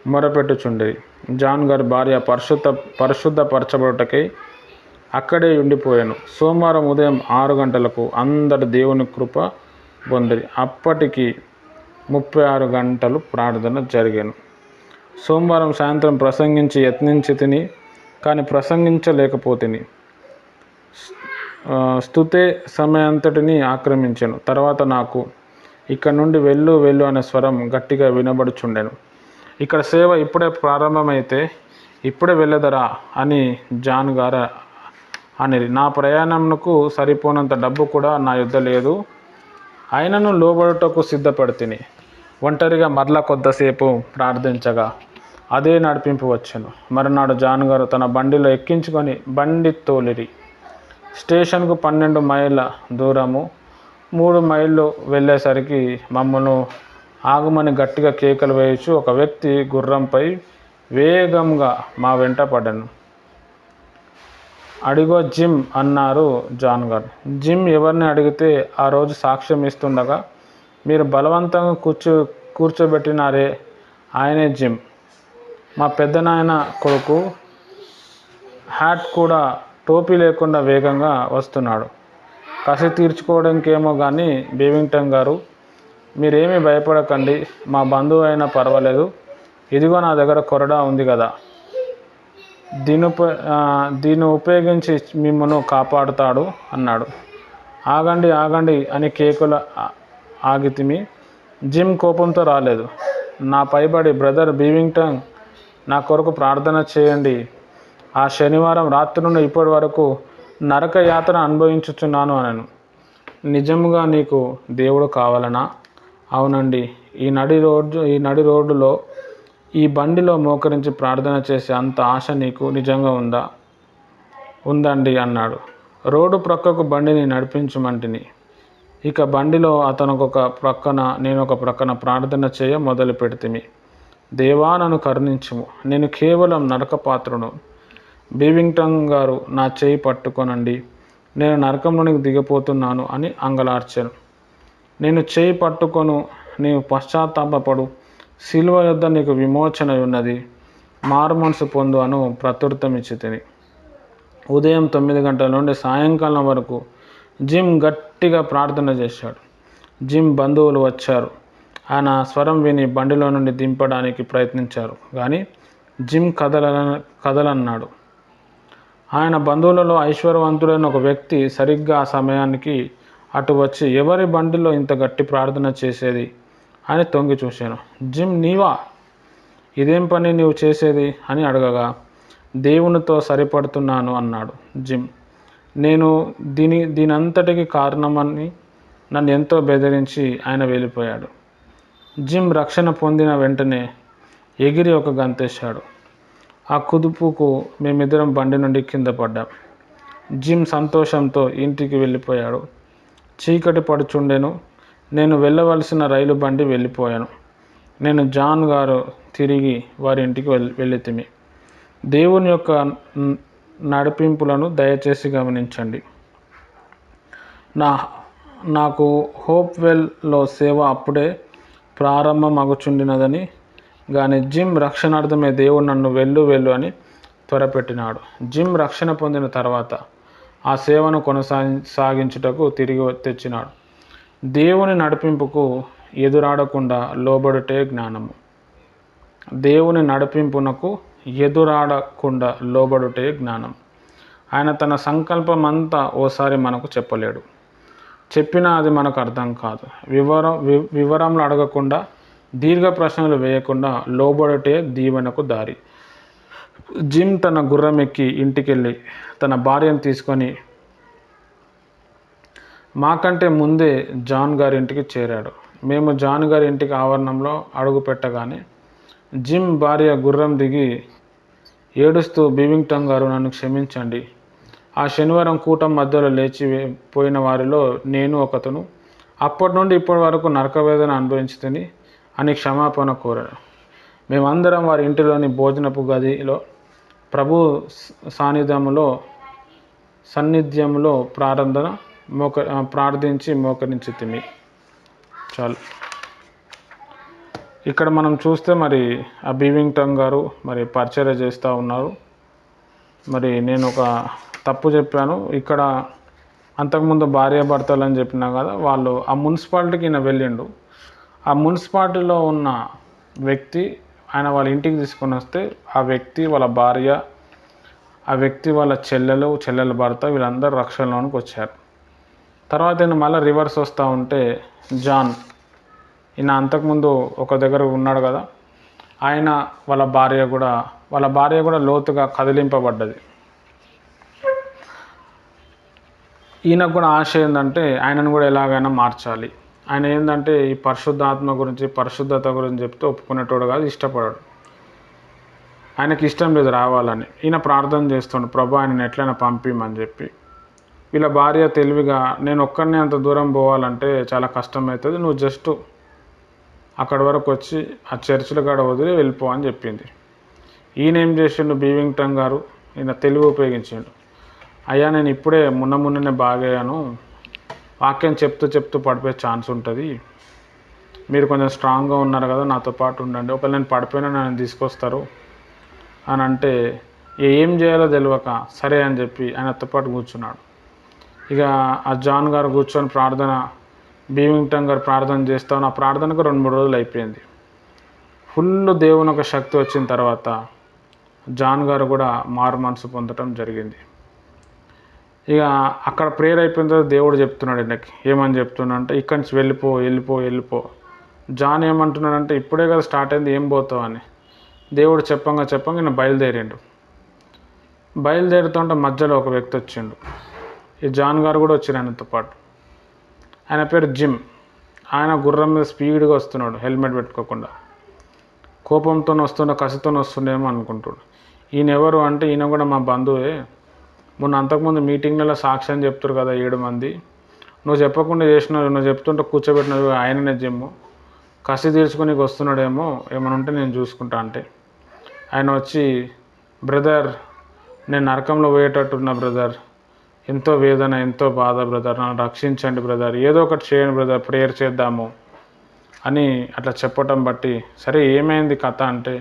మొరపెట్టుచుండిరి. జాన్ గారి భార్య పరిశుద్ధపరచబడుటకై అక్కడే ఉండిపోయాను. సోమవారం ఉదయం 6 గంటలకు అందరు దేవుని కృప పొందిరి. అప్పటికి 36 గంటలు ప్రార్థన జరిగాను. సోమవారం సాయంత్రం ప్రసంగించి యత్నించి తిని, కానీ ప్రసంగించలేకపోతిని. స్తుతే సమయంతటిని ఆక్రమించాను. తర్వాత నాకు, ఇక్కడ నుండి వెళ్ళు వెళ్ళు అనే స్వరం గట్టిగా వినబడుచుండెను. ఇక్కడ సేవ ఇప్పుడే ప్రారంభమైతే ఇప్పుడే వెళ్ళదరా అని జాన్ గారు అనిరి. నా ప్రయాణంకు సరిపోనంత డబ్బు కూడా నా యొద్ద లేదు, అయినను లోబడుటకు సిద్ధపడితిని. ఒంటరిగా మరలా కొద్దిసేపు ప్రార్థించగా అదే నడిపింపు వచ్చెను. మరునాడు జాన్ గారు తన బండిలో ఎక్కించుకొని బండి తోలిరి. స్టేషన్కు 12 మైళ్ళ దూరము. 3 మైళ్ళు వెళ్ళేసరికి మమ్మల్ని ఆగమని గట్టిగా కేకలు వేయచ్చు ఒక వ్యక్తి గుర్రంపై వేగంగా మా వెంట పడ్డాను. అడిగో జిమ్ అన్నారు జాన్ గారు. జిమ్ ఎవరిని అడిగితే ఆ రోజు సాక్ష్యం ఇస్తుండగా మీరు బలవంతంగా కూర్చోబెట్టినారే ఆయనే జిమ్. మా పెద్దనాయన కొడుకు. హ్యాట్ కూడా టోపీ లేకుండా వేగంగా వస్తున్నాడు. కసి తీర్చుకోవడానికేమో కానీ బీవింగ్టన్ గారు, మీరేమీ భయపడకండి, మా బంధువు అయినా పర్వాలేదు, ఇదిగో నా దగ్గర కొరడా ఉంది కదా, దీన్ని ఉపయోగించి మిమ్మల్ని కాపాడుతాడు అన్నాడు. ఆగండి ఆగండి అని కేకుల ఆగితిమి. జిమ్ కోపంతో రాలేదు. నా పైబడి బ్రదర్ బీవింగ్టన్ నా కొరకు ప్రార్థన చేయండి. ఆ శనివారం రాత్రి నుండి ఇప్పటి వరకు నరక యాతన అనుభవించుచున్నాను అనను. నిజంగా నీకు దేవుడు కావాలనా? అవునండి. ఈ నడి రోడ్డులో ఈ బండిలో మోకరించి ప్రార్థన చేసే అంత ఆశ నీకు నిజంగా ఉందా? ఉందండి అన్నాడు. రోడ్డు ప్రక్కకు బండిని నడిపించమంటిని. ఇక బండిలో అతనొక ప్రక్కన నేనొక ప్రక్కన ప్రార్థన చేయ మొదలు పెడితిమి. దేవా నన్ను కరుణించుము, నేను కేవలం నరకపాత్రును. బీవింగ్టన్ గారు నా చేయి పట్టుకొనండి, నేను నరకంలోనికి దిగిపోతున్నాను అని అంగలార్చాను. నేను చేయి పట్టుకొను, నీవు పశ్చాత్తాపపడు, సిలువ యొద్ద నీకు విమోచన ఉన్నది, మారు మనసు పొందు అను ప్రత్యుత్తరం ఇచ్చి తిని. ఉదయం 9 గంటల నుండి సాయంకాలం వరకు జిమ్ గట్టిగా ప్రార్థన చేశాడు. జిమ్ బంధువులు వచ్చారు. ఆయన స్వరం విని బండిలో నుండి దింపడానికి ప్రయత్నించారు, కానీ జిమ్ కదలన్నాడు. ఆయన బంధువులలో ఐశ్వర్యవంతుడైన ఒక వ్యక్తి సరిగ్గా ఆ సమయానికి అటు వచ్చి, ఎవరి బండిలో ఇంత గట్టి ప్రార్థన చేసేది అని తొంగి చూశాను. జిమ్, నీవా? ఇదేం పని నీవు చేసేది అని అడగగా, దేవునితో సరిపడుతున్నాను అన్నాడు జిమ్. నేను దీనంతటికి కారణమని నన్ను ఎంతో బెదిరించి ఆయన వెళ్ళిపోయాడు. జిమ్ రక్షణ పొందిన వెంటనే ఎగిరి ఒక గంతేశాడు. ఆ కుదుపుకు మేమిద్దరం బండి నుండి కింద పడ్డాం. జిమ్ సంతోషంతో ఇంటికి వెళ్ళిపోయాడు. చీకటి పడుచుండెను. నేను వెళ్ళవలసిన రైలు బండి వెళ్ళిపోయాను. నేను జాన్ గారు తిరిగి వారి ఇంటికి వెళ్ళితిమి. దేవుని యొక్క నడిపింపులను దయచేసి గమనించండి. నాకు హోప్వెల్లో సేవ అప్పుడే ప్రారంభమగుచుండినదని కానీ జిమ్ రక్షణార్థమే దేవుడు నన్ను వెళ్ళు అని త్వరపెట్టినాడు. జిమ్ రక్షణ పొందిన తర్వాత ఆ సేవను కొనసాగించుటకు తిరిగి తెచ్చినాడు. దేవుని నడిపింపుకు ఎదురాడకుండా లోబడుటే జ్ఞానము. దేవుని నడిపింపునకు ఎదురాడకుండా లోబడుటే జ్ఞానం. ఆయన తన సంకల్పం అంతా ఓసారి మనకు చెప్పలేడు. చెప్పినా అది మనకు అర్థం కాదు. వివరంలో అడగకుండా, దీర్ఘ ప్రశ్నలు వేయకుండా లోబడుటే దీవెనకు దారి. జిమ్ తన గుర్రం ఎక్కి ఇంటికెళ్ళి తన భార్యను తీసుకొని మాకంటే ముందే జాన్ గారి ఇంటికి చేరాడు. మేము జాన్ గారి ఇంటికి ఆవరణంలో అడుగు పెట్టగానే జిమ్ భార్య గుర్రం దిగి ఏడుస్తూ, బీవింగ్టన్ గారు, నన్ను క్షమించండి. ఆ శనివారం కూటం మధ్యలో లేచిపోయిన వారిలో నేను ఒకతను. అప్పటి నుండి ఇప్పటి వరకు నరకవేదన అనుభవించుతుంది అని క్షమాపణ కోరాడు. మేమందరం వారి ఇంటిలోని భోజనపు గదిలో ప్రభు సాన్నిధ్యంలో ప్రార్థించి మోకరించితిమి. చాలు. ఇక్కడ మనం చూస్తే మరి ఆ బీవింగ్టన్ గారు మరి పరిచర్య చేస్తూ ఉన్నారు. మరి నేను ఒక తప్పు చెప్పాను. ఇక్కడ అంతకుముందు భార్యాభర్తలు అని చెప్పినా కదా, వాళ్ళు ఆ మున్సిపాలిటీకి ఈయన వెళ్ళిండు. ఆ మున్సిపాలిటీలో ఉన్న వ్యక్తి ఆయన వాళ్ళ ఇంటికి తీసుకొని వస్తే ఆ వ్యక్తి వాళ్ళ భార్య, ఆ వ్యక్తి వాళ్ళ చెల్లెల భర్త వీళ్ళందరూ రక్షణలోనికి వచ్చారు. తర్వాత ఈయన మళ్ళీ రివర్స్ వస్తూ ఉంటే జాన్, ఈయన అంతకుముందు ఒక దగ్గర ఉన్నాడు కదా, ఆయన వాళ్ళ భార్య కూడా లోతుగా కదిలింపబడ్డది. ఈయనకు కూడా ఆశ ఏంటంటే ఆయనను కూడా ఎలాగైనా మార్చాలి. ఆయన ఏంటంటే ఈ పరిశుద్ధాత్మ గురించి పరిశుద్ధత గురించి చెప్తే ఒప్పుకునేటోడు కాదు, ఇష్టపడాడు. ఆయనకి ఇష్టం లేదు రావాలని. ఈయన ప్రార్థన చేస్తుండు, ప్రభు ఆయన ఎట్లయినా పంపిమని చెప్పి. వీళ్ళ భార్య తెలివిగా, నేను ఒక్కడిని అంత దూరం పోవాలంటే చాలా కష్టమవుతుంది, నువ్వు జస్ట్ అక్కడి వరకు వచ్చి ఆ చర్చిల కాడ వదిలి వెళ్ళిపో అని చెప్పింది. ఈయన ఏం చేసిండు బీవింగ్టన్ గారు, ఈయన తెలివి ఉపయోగించిండు. అయ్యా నేను ఇప్పుడే మొన్ననే బాగయ్యాను, వాక్యం చెప్తూ పడిపోయే ఛాన్స్ ఉంటుంది, మీరు కొంచెం స్ట్రాంగ్గా ఉన్నారు కదా, నాతో పాటు ఉండండి, ఒకవేళ నేను పడిపోయినా నన్ను తీసుకొస్తారు అని అంటే ఏం చేయాలో తెలియక సరే అని చెప్పి ఆయనతో పాటు కూర్చున్నాడు. ఇక ఆ జాన్ గారు కూర్చొని ప్రార్థన, బీవింగ్టన్ గారు ప్రార్థన చేస్తాను. ఆ ప్రార్థనకు 2-3 రోజులు అయిపోయింది. ఫుల్ దేవుని ఒక శక్తి వచ్చిన తర్వాత జాన్ గారు కూడా మారు మనసు పొందడం జరిగింది. ఇక అక్కడ ప్రేయర్ అయిపోయిన తర్వాత దేవుడు చెప్తున్నాడు ఈయనకి, ఏమని చెప్తున్నా అంటే ఇక్కడి నుంచి వెళ్ళిపో. జాన్ ఏమంటున్నాడంటే ఇప్పుడే కదా స్టార్ట్ అయింది, ఏం పోతావు అని. దేవుడు చెప్పంగా ఈయన బయలుదేరుతుంటే మధ్యలో ఒక వ్యక్తి వచ్చిండు. ఈ జాన్ గారు కూడా వచ్చారు ఆయనతో పాటు. ఆయన పేరు జిమ్. ఆయన గుర్రం మీద స్పీడ్గా వస్తున్నాడు, హెల్మెట్ పెట్టుకోకుండా. కోపంతో వస్తుండే, కసితో వస్తుండేమో అనుకుంటాడు. ఈయన ఎవరు అంటే ఈయన కూడా మా బంధువే, మొన్న అంతకుముందు మీటింగ్లలో సాక్ష్యం చెప్తారు కదా 7 మంది, నువ్వు చెప్పకుండా చేసినావు, నువ్వు చెప్తుంటే కూర్చోబెట్టినవి ఆయననే జిమ్ము, కసి తీర్చుకొని వస్తున్నాడేమో, ఏమైనా ఉంటే నేను చూసుకుంటా అంటే ఆయన వచ్చి, బ్రదర్ నేను నరకంలో పోయేటట్టున్నా బ్రదర్, ఎంతో వేదన ఎంతో బాధ బ్రదర్, నన్ను రక్షించండి బ్రదర్, ఏదో ఒకటి చేయండి బ్రదర్, ప్రేయర్ చేద్దాము అని అట్లా చెప్పటం బట్టి సరే ఏమైంది కథ అంటే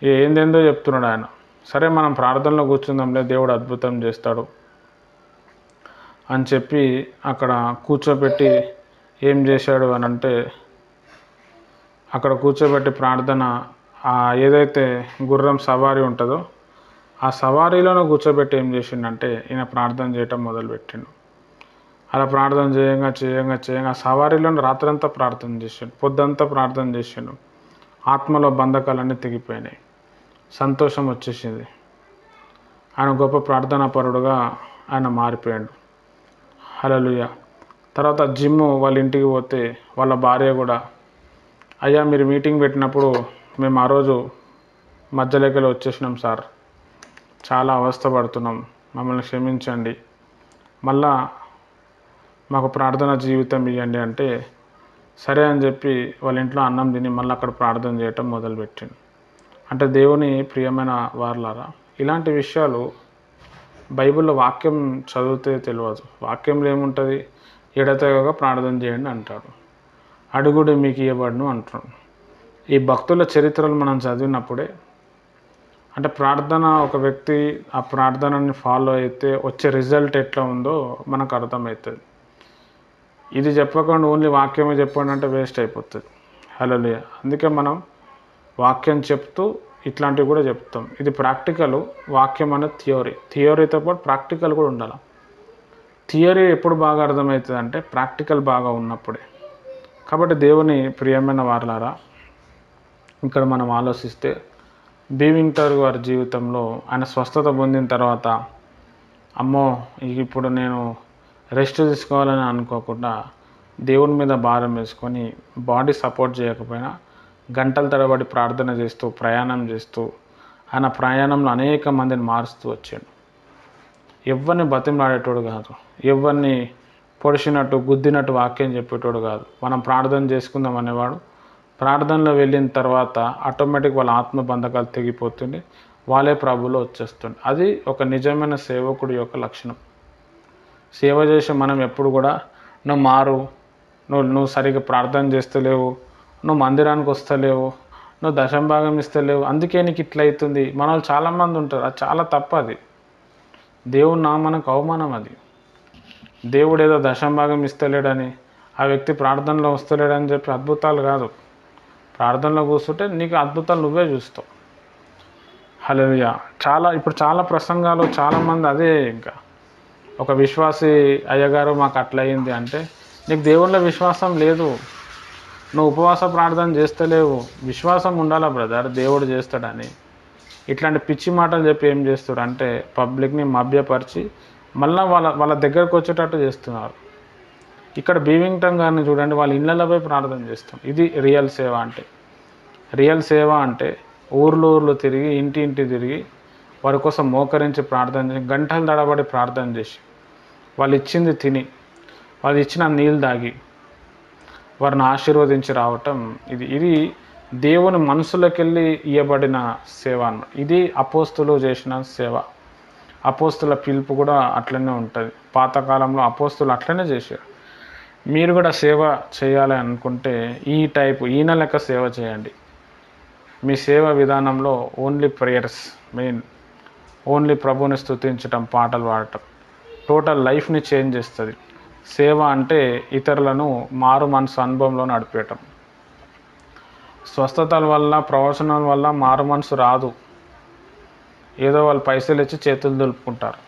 ఏందేందో చెప్తున్నాడు ఆయన. సరే మనం ప్రార్థనలో కూర్చుందాంలే, దేవుడు అద్భుతం చేస్తాడు అని చెప్పి అక్కడ కూర్చోబెట్టి ఏం చేశాడు అని అంటే, అక్కడ కూర్చోబెట్టి ప్రార్థన ఏదైతే గుర్రం సవారీ ఉంటుందో ఆ సవారీలోనే కూర్చోబెట్టి ఏం చేసిండంటే ఈయన ప్రార్థన చేయటం మొదలుపెట్టిండు. అలా ప్రార్థన చేయంగా సవారీలోని రాత్రంతా ప్రార్థన చేసిండు, పొద్దంతా ప్రార్థన చేసిండు. ఆత్మలో బంధకాలన్నీ తెగిపోయినాయి, సంతోషం వచ్చేసింది. ఆయన గొప్ప ప్రార్థనాపరుడుగా ఆయన మారిపోయాడు. హల్లెలూయా. తర్వాత జిమ్ వాళ్ళ ఇంటికి పోతే వాళ్ళ భార్య కూడా, అయ్యా మీరు మీటింగ్ పెట్టినప్పుడు మేము ఆ రోజు మధ్యలోకి వచ్చేసినాం సార్, చాలా అవస్థపడుతున్నాం, మమ్మల్ని క్షమించండి, మళ్ళా మాకు ప్రార్థన జీవితం ఇవ్వండి అంటే సరే అని చెప్పి వాళ్ళ ఇంట్లో అన్నం తిని మళ్ళీ అక్కడ ప్రార్థన చేయటం మొదలుపెట్టిండు. అంటే దేవుని ప్రియమైన వారలారా, ఇలాంటి విషయాలు బైబిల్లో వాక్యం చదివితే తెలియదు. వాక్యంలో ఏముంటుంది, ఎడతెగక ప్రార్థన చేయండి అంటాడు, అడుగుడు మీకు ఇవ్వబడును అంటాడు. ఈ భక్తుల చరిత్రలు మనం చదివినప్పుడే అంటే ప్రార్థన, ఒక వ్యక్తి ఆ ప్రార్థనని ఫాలో అయితే వచ్చే రిజల్ట్ ఎట్లా ఉందో మనకు అర్థమవుతుంది. ఇది చెప్పకుండా ఓన్లీ వాక్యమే చెప్పండి అంటే వేస్ట్ అయిపోతుంది. హల్లెలూయా. అందుకే మనం వాక్యం చెప్తూ ఇట్లాంటివి కూడా చెప్తాం. ఇది ప్రాక్టికల్, వాక్యం అనేది థియోరీతో పాటు ప్రాక్టికల్ కూడా ఉండాలి. థియరీ ఎప్పుడు బాగా అర్థమవుతుంది అంటే ప్రాక్టికల్ బాగా ఉన్నప్పుడే. కాబట్టి దేవుని ప్రియమైన వారలారా, ఇక్కడ మనం ఆలోచిస్తే బీవింగ్టన్ వారి జీవితంలో ఆయన స్వస్థత పొందిన తర్వాత అమ్మో ఇప్పుడు నేను రెస్ట్ తీసుకోవాలని అనుకోకుండా దేవుని మీద భారం వేసుకొని బాడీ సపోర్ట్ చేయకపోయినా గంటల తరబడి ప్రార్థన చేస్తూ ప్రయాణం చేస్తూ ఆయన ప్రయాణంలో అనేక మందిని మారుస్తూ వచ్చాడు. ఎవరిని బతిమలాడేటోడు కాదు, ఎవరిని పొడిచినట్టు గుద్దినట్టు వాక్యం చెప్పేటోడు కాదు. మనం ప్రార్థన చేసుకుందాం అనేవాడు. ప్రార్థనలో వెళ్ళిన తర్వాత ఆటోమేటిక్ వాళ్ళ ఆత్మ బంధకాలు తెగిపోతుంది, వాళ్ళే ప్రభువులో వచ్చేస్తుంది. అది ఒక నిజమైన సేవకుడి యొక్క లక్షణం. సేవ చేసే మనం ఎప్పుడు కూడా నువ్వు సరిగ్గా ప్రార్థన చేస్తలేవు, నువ్వు మందిరానికి వస్తలేవు, నువ్వు దశంభాగం ఇస్తలేవు, అందుకే నీకు ఇట్లా అవుతుంది, మన వాళ్ళు చాలామంది ఉంటారు. అది చాలా తప్పు. అది దేవుని నామానికి అవమానం. అది దేవుడు ఏదో దశంభాగం ఇస్తలేడని, ఆ వ్యక్తి ప్రార్థనలో వస్తలేడని చెప్పి అద్భుతాలు కాదు. ప్రార్థనలో కూర్చుంటే నీకు అద్భుతాలు నువ్వే చూస్తావు. హల్లెలూయా. ఇప్పుడు చాలా ప్రసంగాలు చాలామంది అదే, ఇంకా ఒక విశ్వాసి అయ్యగారు మాకు అట్లా అయింది అంటే నీకు దేవుళ్ళ విశ్వాసం లేదు, నువ్వు ఉపవాస ప్రార్థన చేస్తలేవు. విశ్వాసం ఉండాలా బ్రదర్, దేవుడు చేస్తాడని. ఇట్లాంటి పిచ్చి మాటలు చెప్పి ఏం చేస్తారు అంటే పబ్లిక్ని మభ్యపరిచి మళ్ళీ వాళ్ళ దగ్గరకు వచ్చేటట్టు చేస్తున్నారు. ఇక్కడ బీవింగ్టన్ గారిని చూడండి, వాళ్ళ ఇళ్ళలో పోయి ప్రార్థన చేస్తాం. ఇది రియల్ సేవ అంటే. రియల్ సేవ అంటే ఊర్లు తిరిగి ఇంటి తిరిగి వారి కోసం మోకరించి ప్రార్థన చేసి, గంటలు తడబడి ప్రార్థన చేసి, వాళ్ళు ఇచ్చింది తిని, వాళ్ళు ఇచ్చిన నీళ్ళు తాగి వారిని ఆశీర్వదించి రావటం, ఇది దేవుని మనసులోకెళ్ళి ఇవ్వబడిన సేవ అన్నమాట. ఇది అపోస్తులు చేసిన సేవ. అపోస్తుల పిలుపు కూడా అట్లనే ఉంటుంది. పాతకాలంలో అపోస్తులు అట్లనే చేశారు. మీరు కూడా సేవ చేయాలి అనుకుంటే ఈయన లెక్క సేవ చేయండి. మీ సేవ విధానంలో ఓన్లీ ప్రేయర్స్ మెయిన్, ఓన్లీ ప్రభుని స్తుతించటం, పాటలు పాడటం టోటల్ లైఫ్ని చేంజ్ చేస్తుంది. సేవ అంటే ఇతరులను మారు మనసు అనుభవంలో నడిపేయటం. స్వస్థతల వల్ల, ప్రవచనాల వల్ల మారు మనసు రాదు. ఏదో వాళ్ళు పైసలు ఇచ్చి చేతులు దులుపుకుంటారు.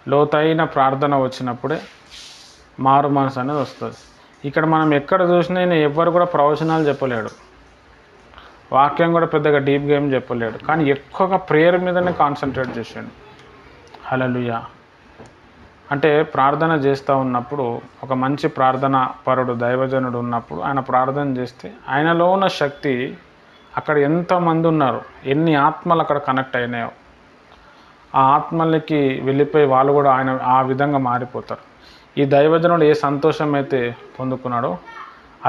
లోతైన ప్రార్థన వచ్చినప్పుడే మారు మనసు అనేది వస్తుంది. ఇక్కడ మనం ఎక్కడ చూసినా ఎవ్వరు కూడా ప్రవచనాలు చెప్పలేడు, వాక్యం కూడా పెద్దగా డీప్గా ఏం చెప్పలేడు, కానీ ఎక్కువగా ప్రేయర్ మీదనే కాన్సన్ట్రేట్ చేశాడు. హల్లెలూయా. అంటే ప్రార్థన చేస్తూ ఉన్నప్పుడు, ఒక మంచి ప్రార్థన పరుడు దైవజనుడు ఉన్నప్పుడు ఆయన ప్రార్థన చేస్తే ఆయనలో ఉన్న శక్తి, అక్కడ ఎంతమంది ఉన్నారు, ఎన్ని ఆత్మలు అక్కడ కనెక్ట్ అయినాయో, ఆ ఆత్మలకి వెళ్ళిపోయి వాళ్ళు కూడా ఆయన ఆ విధంగా మారిపోతారు. ఈ దైవజనుడు ఏ సంతోషం అయితే పొందుకున్నాడో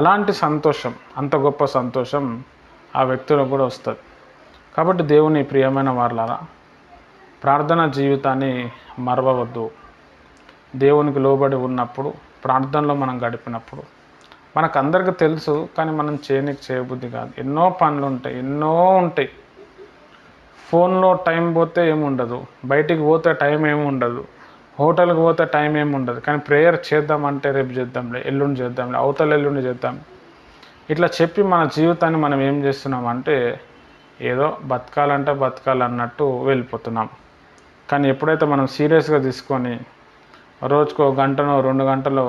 అలాంటి సంతోషం, అంత గొప్ప సంతోషం ఆ వ్యక్తులకు కూడా వస్తుంది. కాబట్టి దేవుని ప్రియమైన వారలారా, ప్రార్థన జీవితాన్ని మరవవద్దు. దేవునికి లోబడి ఉన్నప్పుడు, ప్రార్థనలో మనం గడిపినప్పుడు, మనకు అందరికీ తెలుసు కానీ మనం చేయబుద్ధి కాదు. ఎన్నో పనులు ఉంటాయి, ఎన్నో ఉంటాయి. ఫోన్లో టైం పోతే ఏముండదు, బయటికి పోతే టైం ఏముండదు, హోటల్కి పోతే టైం ఏముండదు. కానీ ప్రేయర్ చేద్దామంటే రేపు చేద్దాంలే, ఎల్లుండి చేద్దాంలే, అవతల ఎల్లుండి చేద్దాం, ఇట్లా చెప్పి మన జీవితాన్ని మనం ఏం చేస్తున్నాం అంటే ఏదో బతకాలన్నట్టు వెళ్ళిపోతున్నాం. కానీ ఎప్పుడైతే మనం సీరియస్గా తీసుకొని రోజుకో గంటనో 2 గంటలో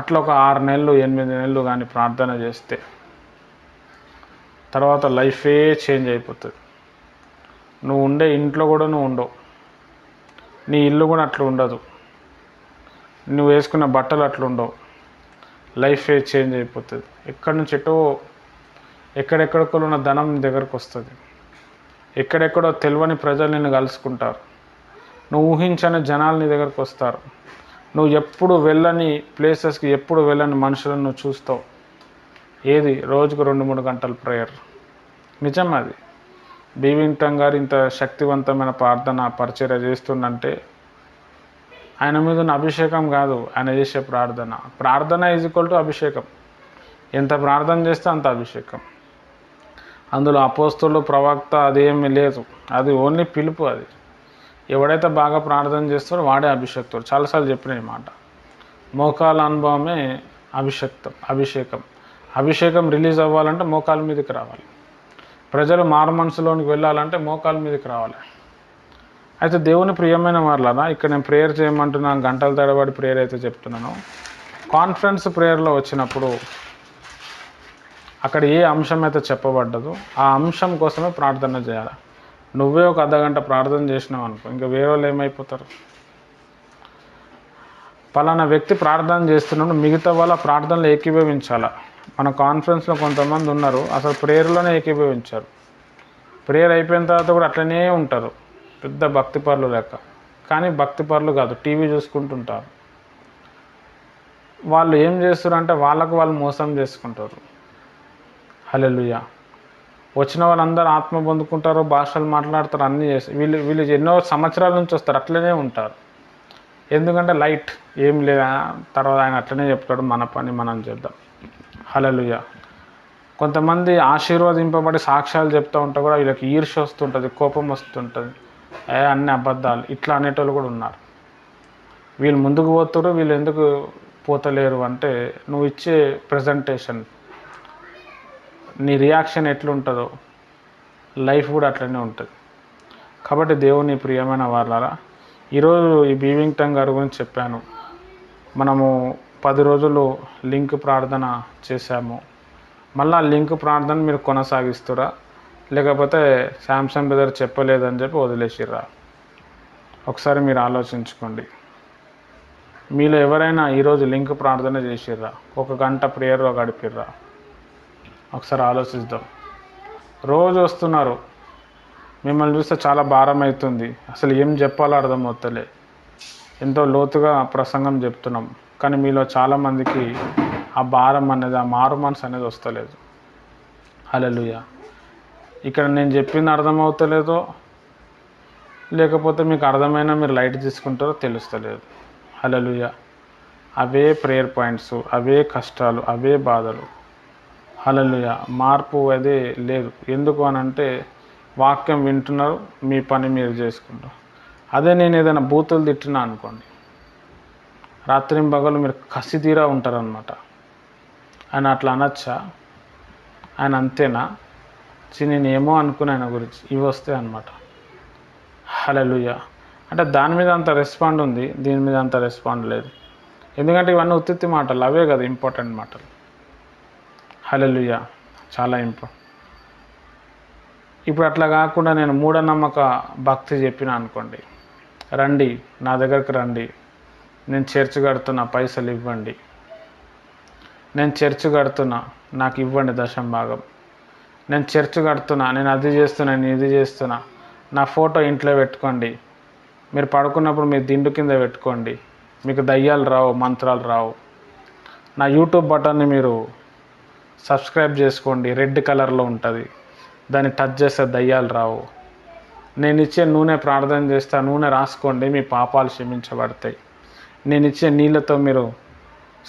అట్లా ఒక 6 నెలలు 8 నెలలు కానీ ప్రార్థన చేస్తే తర్వాత లైఫే చేంజ్ అయిపోతుంది. నువ్వు ఉండే ఇంట్లో కూడా నువ్వు ఉండవు, నీ ఇల్లు కూడా అట్లా ఉండదు, నువ్వు వేసుకున్న బట్టలు అట్లా ఉండవు, లైఫే చేంజ్ అయిపోతుంది. ఎక్కడి నుంచి ఎక్కడెక్కడికో ఉన్న ధనం నీ దగ్గరకు వస్తుంది, ఎక్కడెక్కడో తెలియని ప్రజలు నిన్ను కలుసుకుంటారు, నువ్వు ఊహించని జనాలు నీ దగ్గరకు వస్తారు, నువ్వు ఎప్పుడు వెళ్ళని ప్లేసెస్కి, ఎప్పుడు వెళ్ళని మనుషులను నువ్వు చూస్తావు. ఏది రోజుకు 2-3 గంటల ప్రేయర్. నిజం అది. బీవింగ్టన్ గారు ఇంత శక్తివంతమైన ప్రార్థన పరిచర్య చేస్తుందంటే ఆయన మీద ఉన్న అభిషేకం కాదు, ఆయన చేసే ప్రార్థన ఈజ్ ఈక్వల్ టు అభిషేకం. ఎంత ప్రార్థన చేస్తే అంత అభిషేకం. అందులో అపోస్తలుడు, ప్రవక్త అదేమీ లేదు, అది ఓన్లీ పిలుపు. అది ఎవడైతే బాగా ప్రార్థన చేస్తాడో వాడే అభిషేక్తుడు. చాలాసార్లు చెప్పిన ఈ మాట. మోకాల అనుభవమే అభిషేకం రిలీజ్ అవ్వాలంటే మోకాల మీదకి రావాలి. ప్రజలు మారు మనసులోనికి వెళ్ళాలంటే మోకాల మీదకి రావాలి. అయితే దేవుని ప్రియమైన వారలారా, ఇక్కడ నేను ప్రేయర్ చేయమంటున్నాను, గంటల తడబడి ప్రేయర్ అయితే చెప్తున్నాను. కాన్ఫరెన్స్ ప్రేయర్లో వచ్చినప్పుడు అక్కడ ఏ అంశం అయితే చెప్పబడ్డదో ఆ అంశం కోసమే ప్రార్థన చేయాలి. నువ్వే ఒక అర్ధగంట ప్రార్థన చేసినావు అనుకో, ఇంకా వేరే వాళ్ళు ఏమైపోతారు? పలానా వ్యక్తి ప్రార్థన చేస్తున్నాడు, మిగతా వాళ్ళ ప్రార్థనలు ఏకీభవించాలా. మన కాన్ఫరెన్స్లో కొంతమంది ఉన్నారు అసలు ప్రేయర్లోనే ఏకీభవించారు. ప్రేయర్ అయిపోయిన తర్వాత కూడా అట్లనే ఉంటారు, పెద్ద భక్తిపరులు లెక్క. కానీ భక్తిపరులు కాదు, టీవీ చూసుకుంటుంటారు. వాళ్ళు ఏం చేస్తారు అంటే వాళ్ళకు వాళ్ళు మోసం చేసుకుంటారు. హల్లెలూయా. వచ్చిన వాళ్ళందరూ ఆత్మ పొందుకుంటారు, భాషలు మాట్లాడతారు, అన్నీ చేస్తారు. వీళ్ళు ఎన్నో సంవత్సరాల నుంచి వస్తారు, అట్లనే ఉంటారు. ఎందుకంటే లైట్ ఏం లేదా, తర్వాత ఆయన అట్లనే చెప్తాడు, మన పని మనం చేద్దాం. హల్లెలూయా. కొంతమంది ఆశీర్వదింపబడి సాక్ష్యాలు చెప్తూ ఉంటే కూడా వీళ్ళకి ఈర్ష్య వస్తుంటుంది, కోపం వస్తుంటుంది, అన్ని అబద్ధాలు, ఇట్లా అనేటోళ్ళు కూడా ఉన్నారు. వీళ్ళు ముందుకు పోతారు, వీళ్ళు ఎందుకు పోతలేరు అంటే నువ్వు ఇచ్చే ప్రజెంటేషన్, నీ రియాక్షన్ ఎట్లుంటుందో లైఫ్ కూడా అట్లనే ఉంటుంది. కాబట్టి దేవుని ప్రియమైన వారలారా, ఈరోజు ఈ బీవింగ్టన్ గారి గురించి చెప్పాను. మనము 10 రోజులు లింక్ ప్రార్థన చేశాము. మళ్ళీ లింక్ ప్రార్థన మీరు కొనసాగిస్తురా, లేకపోతే శాంసంగ్ బ్రదర్ చెప్పలేదని చెప్పి వదిలేసిర్రా? ఒకసారి మీరు ఆలోచించుకోండి. మీలో ఎవరైనా ఈరోజు లింక్ ప్రార్థన చేసిర్రా? ఒక గంట ప్రేయర్లో గడిపిర్రా? ఒకసారి ఆలోచిద్దాం. రోజు వస్తున్నారు, మిమ్మల్ని చూస్తే చాలా భారం అవుతుంది, అసలు ఏం చెప్పాలో అర్థమవుతలే, ఎంతో లోతుగా ప్రసంగం చెప్తున్నాం, కానీ మీలో చాలామందికి ఆ భారం అనేది, ఆ మారు మనసు అనేది వస్తలేదు. హల్లెలూయా. ఇక్కడ నేను చెప్పింది అర్థమవుతలేదో, లేకపోతే మీకు అర్థమైనా మీరు లైట్ తీసుకుంటారో తెలుస్తలేదు. హల్లెలూయా. అవే ప్రేయర్ పాయింట్స్, అవే కష్టాలు, అవే బాధలు. హల్లెలూయా. మార్పు అదే లేదు. ఎందుకు అని అంటే వాక్యం వింటున్నారు, మీ పని మీరు చేసుకుంటారు. అదే నేను ఏదైనా బూతులు తిట్టినా అనుకోండి, రాత్రింబగలు మీరు కసి తీరా ఉంటారనమాట. ఆయన అట్లా అనొచ్చా? ఆయన అంతేనా? నేనేమో అనుకుని ఆయన గురించి ఇవి వస్తాయి అన్నమాట. హల్లెలూయా. అంటే దాని మీద అంత రెస్పాండ్ ఉంది, దీని మీద అంత రెస్పాండ్ లేదు. ఎందుకంటే ఇవన్నీ ఉత్తిత్తి మాటలు, అవే కదా ఇంపార్టెంట్ మాటలు. హల్లెలూయా. చాలా ఇంపార్టెంట్. ఇప్పుడు అట్లా కాకుండా నేను మూఢనమ్మక భక్తి చెప్పిన అనుకోండి, రండి నా దగ్గరికి రండి, నేను చర్చ్ కడుతున్నా, పైసలు ఇవ్వండి, నేను చర్చ్ కడుతున్నా, నాకు ఇవ్వండి దశం భాగం, నేను చర్చ్ కడుతున్నా, నేను అది చేస్తున్నా, నేను ఇది చేస్తున్నా, నా ఫోటో ఇంట్లో పెట్టుకోండి, మీరు పడుకున్నప్పుడు మీ దిండు కింద పెట్టుకోండి, మీకు దయ్యాలు రావు, మంత్రాలు రావు, నా యూట్యూబ్ బటన్ని మీరు సబ్స్క్రైబ్ చేసుకోండి, రెడ్ కలర్లో ఉంటుంది, దాన్ని టచ్ చేస్తే దయ్యాలు రావు, నేను ఇచ్చే నూనె ప్రార్థన చేస్తా, నూనె రాసుకోండి, మీ పాపాలు క్షమించబడతాయి, నేను ఇచ్చే నీళ్ళతో మీరు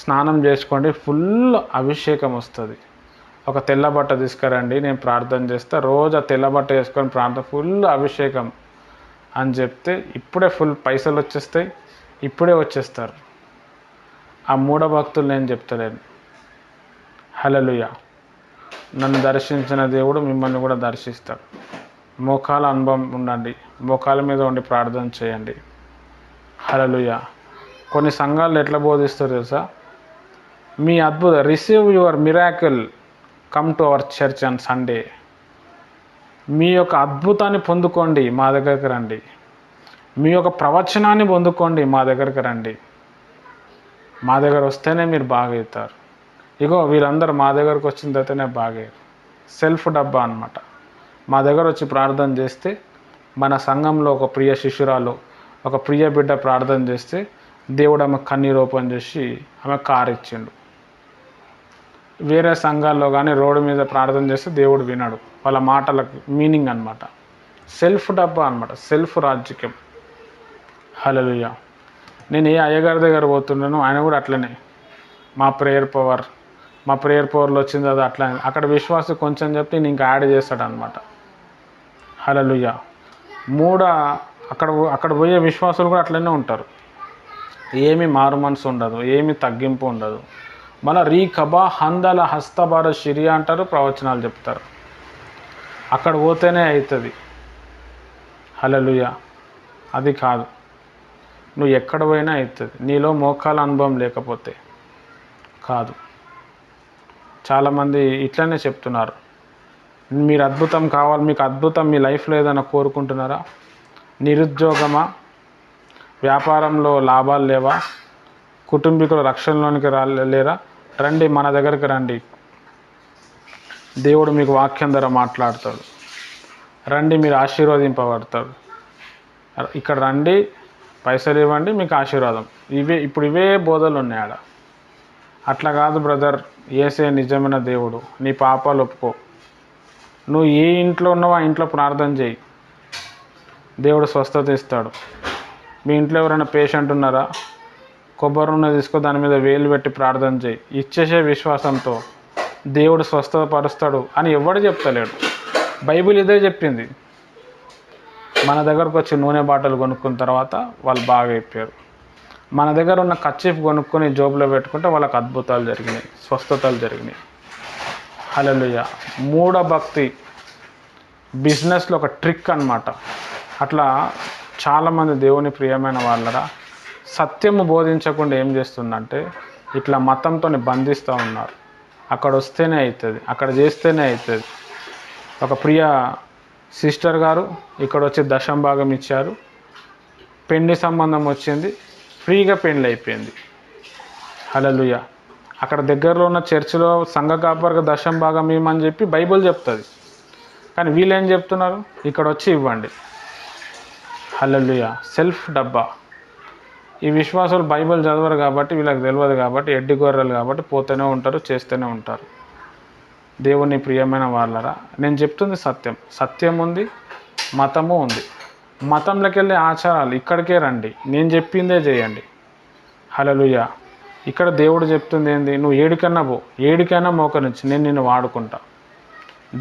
స్నానం చేసుకోండి, ఫుల్ అభిషేకం వస్తుంది, ఒక తెల్ల బట్ట తీసుకురండి, నేను ప్రార్థన చేస్తా, రోజు ఆ తెల్ల బట్ట వేసుకొని ప్రార్థన, ఫుల్ అభిషేకం అని చెప్తే ఇప్పుడే ఫుల్ పైసలు వచ్చేస్తాయి, ఇప్పుడే వచ్చేస్తారు. ఆ మూఢ భక్తులు నేను చెప్తలేను. హల్లెలూయా. నన్ను దర్శించిన దేవుడు మిమ్మల్ని కూడా దర్శిస్తాడు. మోకాల అనుభవం ఉండండి, మోకాల మీద ఉండి ప్రార్థన చేయండి. హల్లెలూయా. కొన్ని సంఘాలు ఎట్లా బోధిస్తారు తెలుసా? మీ అద్భుత receive your miracle, come to our church on Sunday. మీ యొక్క అద్భుతాన్ని పొందుకోండి, మా దగ్గరికి రండి. మీ యొక్క ప్రవచనాన్ని పొందుకోండి, మా దగ్గరికి రండి. మా దగ్గర వస్తేనే మీరు బాగవుతారు. ఇగో వీళ్ళందరూ మా దగ్గరకు వచ్చిన తర్వాతనే బాగయ్యారు. సెల్ఫ్ డబ్బా అనమాట. మా దగ్గర వచ్చి ప్రార్థన చేస్తే, మన సంఘంలో ఒక ప్రియ శిష్యురాలు, ఒక ప్రియ బిడ్డ ప్రార్థన చేస్తే దేవుడు ఆమె కన్నీరు ఓపెన్ చేసి ఆమె కారు ఇచ్చిండు. వేరే సంఘాల్లో కానీ రోడ్డు మీద ప్రార్థన చేస్తే దేవుడు వినడు, వాళ్ళ మాటలకు మీనింగ్ అనమాట. సెల్ఫ్ డబ్బా అనమాట, సెల్ఫ్ రాజకీయం. హల్లెలూయా. నేను ఏ అయ్యగారి దగ్గర పోతున్నానో ఆయన కూడా అట్లనే, మా ప్రేయర్ పవర్లో వచ్చింది అది అట్లా. అక్కడ విశ్వాసం కొంచెం చెప్తే నేను ఇంకా యాడ్ చేస్తాడు అనమాట. హల్లెలూయా. అక్కడ పోయే విశ్వాసులు కూడా అట్లనే ఉంటారు. ఏమి మారు మనసు ఉండదు, ఏమి తగ్గింపు ఉండదు. మన రీకబా హందల హస్తబార షిరియా అంటారు, ప్రవచనాలు చెప్తారు. అక్కడ పోతేనే అవుతుంది. హల్లెలూయా. అది కాదు, నువ్వు ఎక్కడ పోయినా అవుతుంది, నీలో మోకాల అనుభవం లేకపోతే కాదు. చాలామంది ఇట్లనే చెప్తున్నారు, మీరు అద్భుతం కావాలి, మీకు అద్భుతం మీ లైఫ్లో ఏదైనా కోరుకుంటున్నారా? నిరుద్యోగమా? వ్యాపారంలో లాభాలు లేవా? కుటుంబీకుల రక్షణలోనికి లేరా? రండి, మన దగ్గరికి రండి, దేవుడు మీకు వాక్యం ద్వారా మాట్లాడతాడు. రండి, మీరు ఆశీర్వదింపబడతారు. ఇక్కడ రండి, పైసలు ఇవ్వండి, మీకు ఆశీర్వాదం. ఇవే బోధలు ఉన్నాయి ఆడ. అట్లా కాదు బ్రదర్, యేసే నిజమైన దేవుడు, నీ పాపాలు ఒప్పుకో, నువ్వు ఏ ఇంట్లో ఉన్నావో ఆ ఇంట్లో ప్రార్థన చేయి, దేవుడు స్వస్థత ఇస్తాడు. మీ ఇంట్లో ఎవరైనా పేషెంట్ ఉన్నారా? కొబ్బరి నూనె తీసుకో, దాని మీద వేలు పెట్టి ప్రార్థన చేయి, ఇచ్చేసే విశ్వాసంతో దేవుడు స్వస్థత పరుస్తాడు అని ఎవడు చెప్తలేడు. బైబిల్ ఇదే చెప్పింది. మన దగ్గరకు వచ్చి నూనె బాటలు కొనుక్కున్న తర్వాత వాళ్ళు బాగా అయిపోయారు. మన దగ్గర ఉన్న కర్చీఫ్ కొనుక్కొని జోబులో పెట్టుకుంటే వాళ్ళకి అద్భుతాలు జరిగినాయి, స్వస్థతలు జరిగినాయి. హల్లెలూయా. మూఢ భక్తి బిజినెస్లో ఒక ట్రిక్ అన్నమాట. అట్లా చాలామంది దేవుని ప్రియమైన వాళ్ళరా సత్యము బోధించకుండా ఏం చేస్తుందంటే ఇట్లా మతంతో బంధిస్తూ ఉన్నారు. అక్కడ వస్తేనే అవుతుంది, అక్కడ చేస్తేనే అవుతుంది. ఒక ప్రియ సిస్టర్ గారు ఇక్కడ వచ్చి దశం భాగం ఇచ్చారు, పెళ్లి సంబంధం వచ్చింది, ఫ్రీగా పెళ్ళి అయిపోయింది. హల్లెలూయా. అక్కడ దగ్గరలో ఉన్న చర్చిలో సంఘ కాపరికి దశం భాగం ఇవ్వమని చెప్పి బైబిల్ చెప్తుంది. కానీ వీళ్ళు ఏం చెప్తున్నారు, ఇక్కడ వచ్చి ఇవ్వండి. హల్లెలూయా. సెల్ఫ్ డబ్బా. ఈ విశ్వాసులు బైబిల్ చదవరు కాబట్టి, వీళ్ళకి తెలియదు కాబట్టి, ఎడ్డి గొర్రెలు కాబట్టి పోతూనే ఉంటారు, చేస్తూనే ఉంటారు. దేవుని ప్రియమైన వాళ్ళరా, నేను చెప్తుంది సత్యం. సత్యం ఉంది, మతము ఉంది. మతంలోకి వెళ్ళే ఆచారాలు ఇక్కడికే రండి, నేను చెప్పిందే చేయండి. హల్లెలూయా. ఇక్కడ దేవుడు చెప్తుంది ఏంది, నువ్వు ఏడికైనా మోకరించి నేను నిన్ను వాడుకుంటా.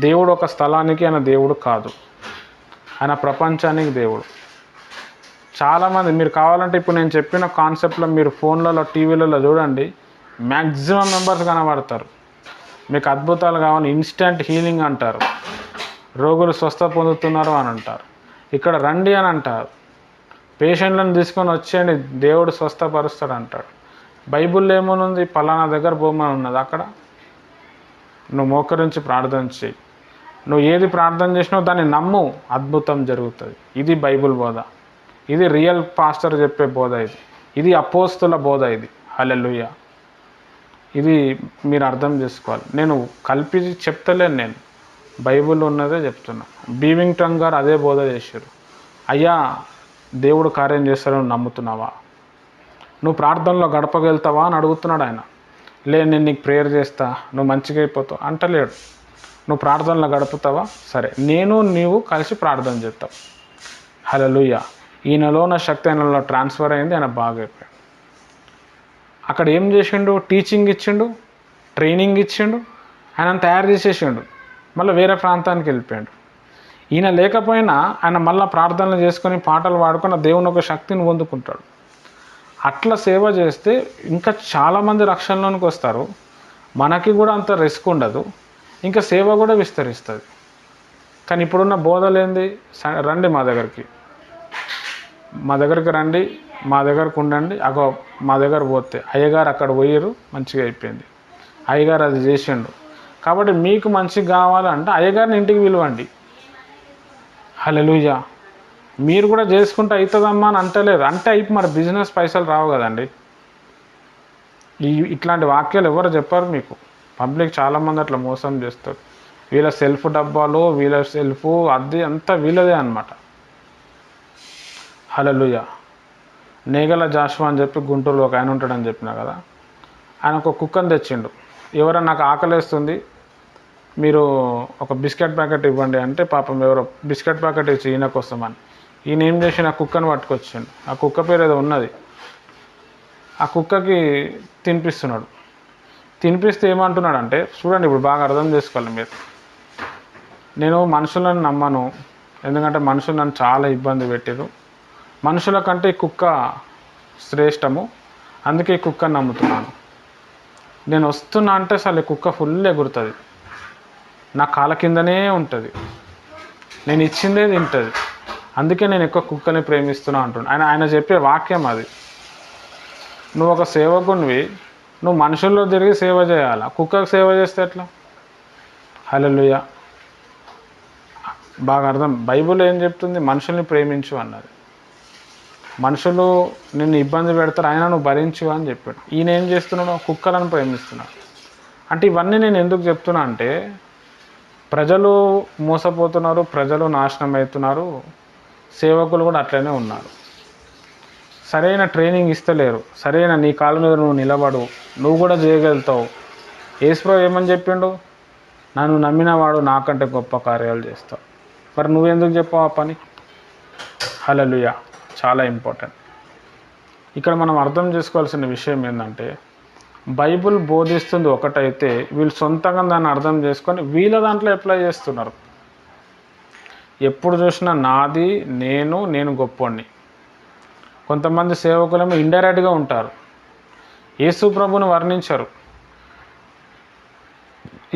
దేవుడు ఒక స్థలానికి ఆయన దేవుడు కాదు, ఆయన ప్రపంచానికి దేవుడు. చాలామంది మీరు కావాలంటే ఇప్పుడు నేను చెప్పిన కాన్సెప్ట్లో మీరు ఫోన్లలో టీవీలలో చూడండి, మ్యాక్సిమం మెంబర్స్ కనబడతారు. మీకు అద్భుతాలు కావాలి, ఇన్స్టెంట్ హీలింగ్ అంటారు, రోగులు స్వస్థ పొందుతున్నారు అని అంటారు. ఇక్కడ రండి అని అంటారు, పేషెంట్లను తీసుకొని వచ్చేయండి, దేవుడు స్వస్థపరుస్తాడు అంటాడు. బైబిల్లో ఏమనుంది, పలానా దగ్గర పోమని ఉన్నది. అక్కడ నువ్వు మోకరించి ప్రార్థన చేయి. నువ్వు ఏది ప్రార్థన చేసినావు దాన్ని నమ్ము, అద్భుతం జరుగుతుంది. ఇది బైబిల్ బోధ, ఇది రియల్ పాస్టర్ చెప్పే బోధ, ఇది అపోస్తుల బోధ. ఇది హల్లెలూయా. ఇది మీరు అర్థం చేసుకోవాలి. నేను కలిపి చెప్తలేను, నేను బైబిల్ ఉన్నదే చెప్తున్నా. బీవింగ్ టంగ్ గారు అదే బోధ చేశారు. అయ్యా దేవుడు కార్యం చేస్తాడని నమ్ముతున్నావా, నువ్వు ప్రార్థనలో గడపగలుగుతావా అని అడుగుతున్నాడు ఆయన. నేను నీకు ప్రేయర్ చేస్తా, నువ్వు మంచిగా అయిపోతావు అంటలేడు. నువ్వు ప్రార్థనలో గడుపుతావా, సరే నీవు కలిసి ప్రార్థన చేస్తావు. హల్లెలూయా. ఈయనలో ఉన్న శక్తి ఆయనలో ట్రాన్స్ఫర్ అయింది, ఆయన బాగా అయిపోయాడు. అక్కడ ఏం చేసిండు, టీచింగ్ ఇచ్చిండు, ట్రైనింగ్ ఇచ్చిండు, ఆయన తయారు చేసేసిండు, మళ్ళీ వేరే ప్రాంతానికి వెళ్ళిపోయాడు. ఈయన లేకపోయినా ఆయన మళ్ళీ ప్రార్థనలు చేసుకొని పాటలు పాడుకొని దేవుని ఒక శక్తిని పొందుకుంటాడు. అట్లా సేవ చేస్తే ఇంకా చాలామంది రక్షణలోనికి వస్తారు, మనకి కూడా అంత రిస్క్ ఉండదు, ఇంకా సేవ కూడా విస్తరిస్తుంది. కానీ ఇప్పుడున్న బోధలేంది, రండి మా దగ్గరికి రండి, మా దగ్గరకు ఉండండి. మా దగ్గర పోతే అయ్యగారు అక్కడ పోయారు, మంచిగా అయిపోయింది, అయ్యగారు అది చేసిండు. కాబట్టి మీకు మంచిగా కావాలంటే అయ్యగారిని ఇంటికి పిలవండి. హల్లెలూయా. మీరు కూడా చేసుకుంటే అవుతుందమ్మా అని అంటలేదు, అంటే మరి బిజినెస్ పైసలు రావు కదండి. ఇట్లాంటి వాక్యాలు ఎవరు చెప్పారు మీకు. పబ్లిక్ చాలామంది అట్లా మోసం చేస్తారు. వీళ్ళ సెల్ఫ్ డబ్బాలు, వీళ్ళ సెల్ఫ్ అది అంతా వీళ్ళదే అన్నమాట. హల్లెలూయా. నేగల జాషువా అని చెప్పి గుంటూరులో ఒక ఆయన ఉంటాడని చెప్పినా కదా, ఆయన ఒక కుక్కను తెచ్చిండు. ఎవరైనా నాకు ఆకలేస్తుంది, మీరు ఒక బిస్కెట్ ప్యాకెట్ ఇవ్వండి అంటే పాపం ఎవరో బిస్కెట్ ప్యాకెట్ ఇచ్చి ఈయన కోసమని ఈయన ఏం చేసి ఆ కుక్కను పట్టుకొచ్చిండు. ఆ కుక్క పేరు ఏదో ఉన్నది, ఆ కుక్కకి తినిపిస్తున్నాడు. తినిపిస్తే ఏమంటున్నాడు అంటే, చూడండి ఇప్పుడు బాగా అర్థం చేసుకోవాలి మీరు. నేను మనుషులను నమ్మను, ఎందుకంటే మనుషులు నన్ను చాలా ఇబ్బంది పెట్టారు, మనుషుల కంటే ఈ కుక్క శ్రేష్టము, అందుకే ఈ కుక్కను నమ్ముతున్నాను. నేను వస్తున్నా అంటే అసలు ఈ కుక్క ఫుల్ ఎగురుతుంది, నా కాళ్ళ కిందనే ఉంటుంది, నేను ఇచ్చిందే తింటుంది, అందుకే నేను ఎక్కువ కుక్కని ప్రేమిస్తున్నా అంటున్నాను. ఆయన చెప్పే వాక్యం అది. నువ్వు ఒక సేవకునివి, నువ్వు మనుషుల్లో తిరిగి సేవ చేయాలా, కుక్కకు సేవ చేస్తే ఎట్లా. హల్లెలూయా. బాగా అర్థం. బైబిల్ ఏం చెప్తుంది, మనుషుల్ని ప్రేమించు అన్నది. మనుషులు నిన్ను ఇబ్బంది పెడతారు, అయినా నువ్వు భరించు అని చెప్పాడు. ఈయన ఏం చేస్తున్నాడు, కుక్కలను ప్రేమిస్తున్నాడు. అంటే ఇవన్నీ నేను ఎందుకు చెప్తున్నా అంటే, ప్రజలు మోసపోతున్నారు, ప్రజలు నాశనం అవుతున్నారు, సేవకులు కూడా అట్లనే ఉన్నారు. సరైన ట్రైనింగ్ ఇస్తలేరు, సరైన నీ కాళ్ళ మీద నువ్వు నిలబడు, నువ్వు కూడా చేయగలుగుతావు. యేసుప్రభువు ఏమని చెప్పిండు, నన్ను నమ్మినవాడు నాకంటే గొప్ప కార్యాలు చేస్తావు. మరి నువ్వెందుకు చెప్పావు ఆ పని. హల్లెలూయా. చాలా ఇంపార్టెంట్. ఇక్కడ మనం అర్థం చేసుకోవాల్సిన విషయం ఏంటంటే, బైబిల్ బోధిస్తుంది ఒకటైతే వీళ్ళు సొంతంగా దాన్ని అర్థం చేసుకొని వీళ్ళ దాంట్లో అప్లై చేస్తున్నారు. ఎప్పుడు చూసినా నాది, నేను గొప్పోడిని. కొంతమంది సేవకులేమో ఇండైరెక్ట్గా ఉంటారు, యేసు ప్రభుని వర్ణించరు.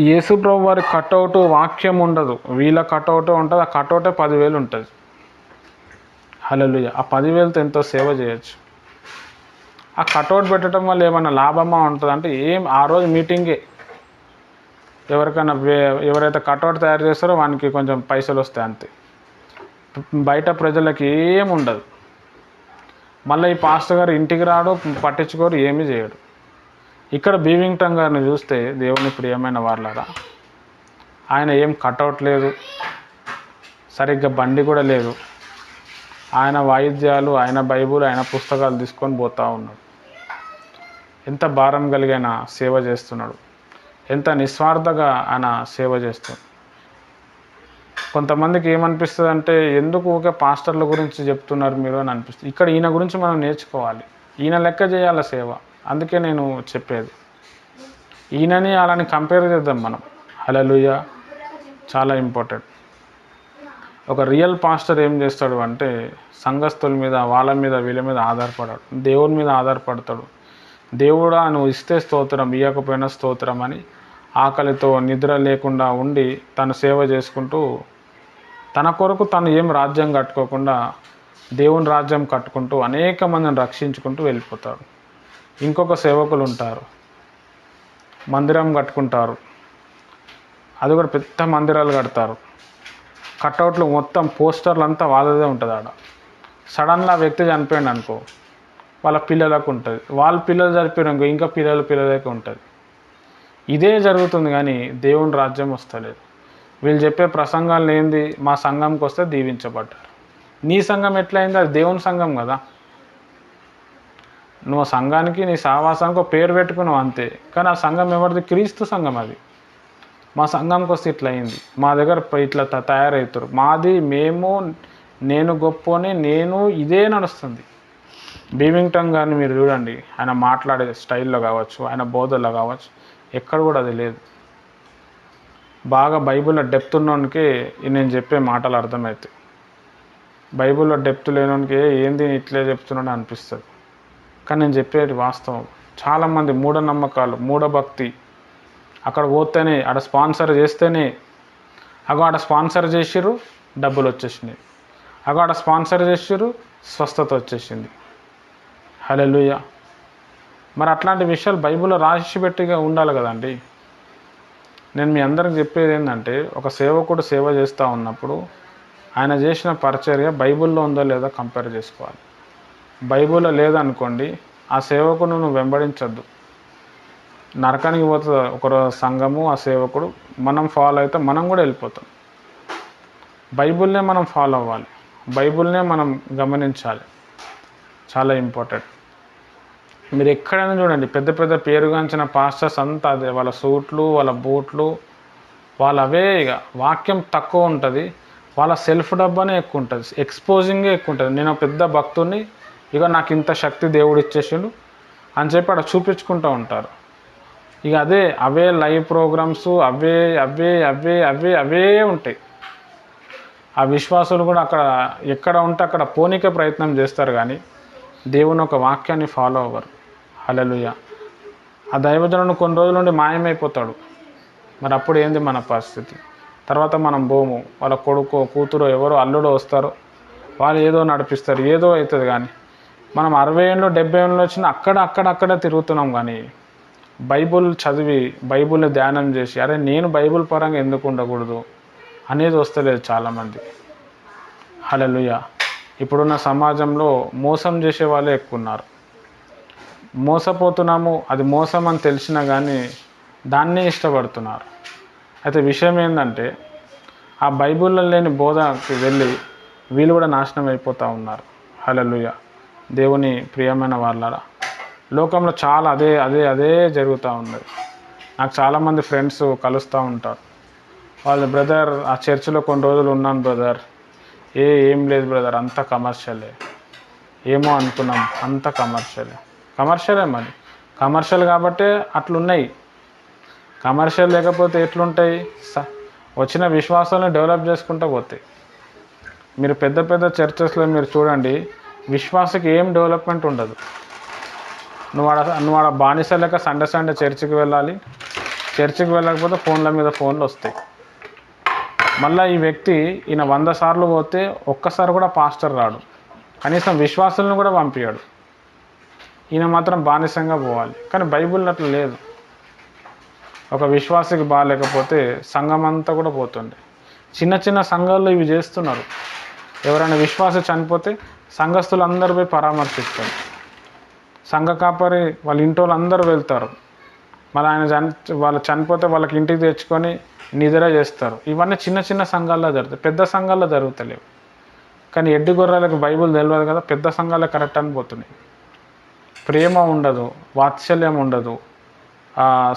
యేసు ప్రభు వారి కటౌట్ వాక్యం ఉండదు, వీళ్ళ కటౌటే ఉంటుంది. ఆ కటౌటే 10,000 ఉంటుంది. హల్లెలూయా. ఆ 10,000తో ఎంతో సేవ చేయొచ్చు. ఆ కటౌట్ పెట్టడం వల్ల ఏమైనా లాభమా ఉంటుంది అంటే ఏం, ఆ రోజు మీటింగే. ఎవరైతే కటౌట్ తయారు చేస్తారో వానికి కొంచెం పైసలు వస్తాయి అంతే, బయట ప్రజలకి ఏం ఉండదు. మళ్ళీ ఈ పాస్టర్ గారు ఇంటికి రాడు, పట్టించుకోరు, ఏమీ చేయడు. ఇక్కడ బీవింగ్టన్ గారిని చూస్తే దేవుని ప్రియమైన వాళ్ళరా, ఆయన ఏం కటౌట్ లేదు, సరిగ్గా బండి కూడా లేదు. ఆయన వాయిద్యాలు, ఆయన బైబుల్, ఆయన పుస్తకాలు తీసుకొని పోతూ ఉన్నాడు. ఎంత భారం కలిగిన సేవ చేస్తున్నాడు, ఎంత నిస్వార్థంగా ఆయన సేవ చేస్తున్నాడు. కొంతమందికి ఏమనిపిస్తుంది అంటే, ఎందుకు ఊకే పాస్టర్ల గురించి చెప్తున్నారు మీరు అని అనిపిస్తుంది. ఇక్కడ ఈయన గురించి మనం నేర్చుకోవాలి, ఈయన లెక్క చేయాలి సేవ. అందుకే నేను చెప్పేది, ఈయనని అలాని కంపేర్ చేద్దాం మనం. హల్లెలూయా, చాలా ఇంపార్టెంట్. ఒక రియల్ పాస్టర్ ఏం చేస్తాడు అంటే, సంఘస్థుల మీద, వాళ్ళ మీద, వీళ్ళ మీద ఆధారపడాడు, దేవుని మీద ఆధారపడతాడు. దేవుడా నువ్వు ఇస్తే స్తోత్రం, ఇవ్వకపోయినా స్తోత్రం అని ఆకలితో నిద్ర లేకుండా ఉండి తను సేవ చేసుకుంటూ, తన కొరకు తను ఏం రాజ్యం కట్టుకోకుండా దేవుని రాజ్యం కట్టుకుంటూ అనేక మందిని రక్షించుకుంటూ వెళ్ళిపోతాడు. ఇంకొక సేవకులు ఉంటారు, మందిరం కట్టుకుంటారు, అది కూడా పెద్ద మందిరాలు కడతారు. కట్అవుట్లు మొత్తం పోస్టర్లు అంతా వాళ్ళదే ఉంటుంది. ఆడ సడన్గా ఆ వ్యక్తి చనిపోయాడు అనుకో, వాళ్ళ పిల్లలకు ఉంటుంది, వాళ్ళ పిల్లలు చనిపోయారు ఇంకా పిల్లలకే ఉంటుంది. ఇదే జరుగుతుంది, కానీ దేవుని రాజ్యం వస్తలేదు. వీళ్ళు చెప్పే ప్రసంగాలు ఏంది, మా సంఘంకి వస్తే దీవించబడ్డారు. నీ సంఘం ఎట్లయింది? అది దేవుని సంఘం కదా. నువ్వు సంఘానికి, నీ సహవాసానికి ఒక పేరు పెట్టుకున్నావు అంతే, కానీ ఆ సంఘం ఎవరిది? క్రీస్తు సంఘం. అది మా సంఘంకి వస్తే ఇట్లా అయింది, మా దగ్గర ఇట్లా తయారవుతారు, మాది, మేము, నేను గొప్పని, నేను, ఇదే నడుస్తుంది. బీవింగ్టన్ గారిని మీరు చూడండి, ఆయన మాట్లాడే స్టైల్లో కావచ్చు, ఆయన బోధల్లో కావచ్చు, ఎక్కడ కూడా అది లేదు. బాగా బైబిల్లో డెప్త్ ఉన్నోనికే నేను చెప్పే మాటలు అర్థమవుతాయి. బైబిల్లో డెప్త్ లేనోనికే ఏంది ఇట్లే చెప్తున్నాడు అనిపిస్తుంది. కానీ నేను చెప్పేది వాస్తవం. చాలామంది మూఢనమ్మకాలు, మూఢభక్తి, అక్కడ పోతేనే, ఆడ స్పాన్సర్ చేస్తేనే, ఆడ స్పాన్సర్ చేసిర్రు డబ్బులు వచ్చేసినాయి, ఆడ స్పాన్సర్ చేసిర్రు స్వస్థత వచ్చేసింది. హల్లెలూయా. మరి అట్లాంటి విషయాలు బైబిల్లో రాసి పెట్టిగా ఉండాలి కదండి. నేను మీ అందరికి చెప్పేది ఏంటంటే, ఒక సేవకుడు సేవ చేస్తూ ఉన్నప్పుడు ఆయన చేసిన పరిచర్య బైబిల్లో ఉందో లేదో కంపేర్ చేసుకోవాలి. బైబిల్లో లేదనుకోండి, ఆ సేవకుడు నువ్వు వెంబడించద్దు, నరకానికి పోతుంది ఒక సంఘము, ఆ సేవకుడు. మనం ఫాలో అయితే మనం కూడా వెళ్ళిపోతాం. బైబిల్నే మనం ఫాలో అవ్వాలి, బైబిల్నే మనం గమనించాలి, చాలా ఇంపార్టెంట్. మీరు ఎక్కడైనా చూడండి, పెద్ద పెద్ద పేరుగాంచిన పాస్టర్స్ అంతా అదే, వాళ్ళ సూట్లు, వాళ్ళ బూట్లు, వాళ్ళ అవే. ఇక వాక్యం తక్కువ ఉంటుంది, వాళ్ళ సెల్ఫ్ డబ్బానే ఎక్కువ ఉంటుంది, ఎక్స్పోజింగే ఎక్కువ ఉంటుంది. నేను పెద్ద భక్తుడిని, ఇక నాకు ఇంత శక్తి దేవుడు ఇచ్చేసిండు అని చెప్పి అక్కడ చూపించుకుంటూ ఉంటారు. ఇక అవే లైవ్ ప్రోగ్రామ్స్, అవే ఉంటాయి. ఆ విశ్వాసులు కూడా అక్కడ ఎక్కడ ఉంటే అక్కడ పోనీకే ప్రయత్నం చేస్తారు, కానీ దేవుని ఒక వాక్యాన్ని ఫాలో అవ్వరు. హల్లెలూయా. ఆ దైవజనుడు కొన్ని రోజుల నుండి మాయమైపోతాడు. మరి అప్పుడు ఏంది మన పరిస్థితి? తర్వాత మనం పోము, వాళ్ళ కొడుకు, కూతురు, ఎవరో అల్లుడో వస్తారు, వాళ్ళు ఏదో నడిపిస్తారు, ఏదో అవుతుంది. కానీ మనం 60 ఏళ్ళు 70 ఏళ్ళు వచ్చినా అక్కడే తిరుగుతున్నాం. కానీ బైబుల్ చదివి, బైబుల్ని ధ్యానం చేసి, అరే నేను బైబుల్ పరంగా ఎందుకు ఉండకూడదు అనేది వస్తలేదు చాలామంది. హల్లెలూయా. ఇప్పుడున్న సమాజంలో మోసం చేసే వాళ్ళే ఎక్కువ ఉన్నారు. మోసపోతున్నాము, అది మోసం అని తెలిసినా కానీ దాన్నే ఇష్టపడుతున్నారు. అయితే విషయం ఏంటంటే, ఆ బైబిల్లో లేని బోధకి వెళ్ళి వీళ్ళు కూడా నాశనం అయిపోతూ ఉన్నారు. హల్లెలూయా. దేవుని ప్రియమైన వాళ్ళరా, లోకంలో చాలా అదే జరుగుతూ ఉన్నది. నాకు చాలామంది ఫ్రెండ్స్ కలుస్తూ ఉంటారు. వాళ్ళు, బ్రదర్ ఆ చర్చిలో కొన్ని రోజులు ఉన్నాను బ్రదర్, ఏం లేదు బ్రదర్, అంతా కమర్షియలే, ఏమో అనుకున్నాం, అంతా కమర్షియలే మరి. కమర్షియల్ కాబట్టే అట్లున్నాయి. కమర్షియల్ లేకపోతే ఎట్లుంటాయి? వచ్చిన విశ్వాసాలను డెవలప్ చేసుకుంటూ పోతాయి. మీరు పెద్ద పెద్ద చర్చెస్లో మీరు చూడండి, విశ్వాసకి ఏం డెవలప్మెంట్ ఉండదు. నువ్వు ఆడ బానిస లెక్క సండే చర్చికి వెళ్ళాలి, చర్చికి వెళ్ళకపోతే ఫోన్ల మీద ఫోన్లు వస్తాయి. మళ్ళీ ఈ వ్యక్తి ఈయన 100 సార్లు పోతే ఒక్కసారి కూడా పాస్టర్ రాడు, కనీసం విశ్వాసులను కూడా పంపించాడు. ఈయన మాత్రం బానిసంగా పోవాలి. కానీ బైబిల్ అట్లా లేదు. ఒక విశ్వాసికి బాగాలేకపోతే సంఘం అంతా కూడా పోతుండే. చిన్న సంఘాల్లో ఇవి చేస్తున్నారు. ఎవరైనా విశ్వాసి చనిపోతే సంఘస్థులు అందరూ పోయి పరామర్శిస్తారు. సంఘ కాపరి వాళ్ళ ఇంటి వాళ్ళు అందరూ వెళ్తారు. మళ్ళీ ఆయన వాళ్ళు చనిపోతే వాళ్ళకి ఇంటికి తెచ్చుకొని నిద్ర చేస్తారు. ఇవన్నీ చిన్న చిన్న సంఘాల్లో జరుగుతాయి, పెద్ద సంఘాల్లో జరుగుతలేవు. కానీ ఎడ్డి గొర్రెలకు బైబుల్ తెలియదు కదా, పెద్ద సంఘాలే కరెక్ట్ అనిపోతున్నాయి. ప్రేమ ఉండదు, వాత్సల్యం ఉండదు,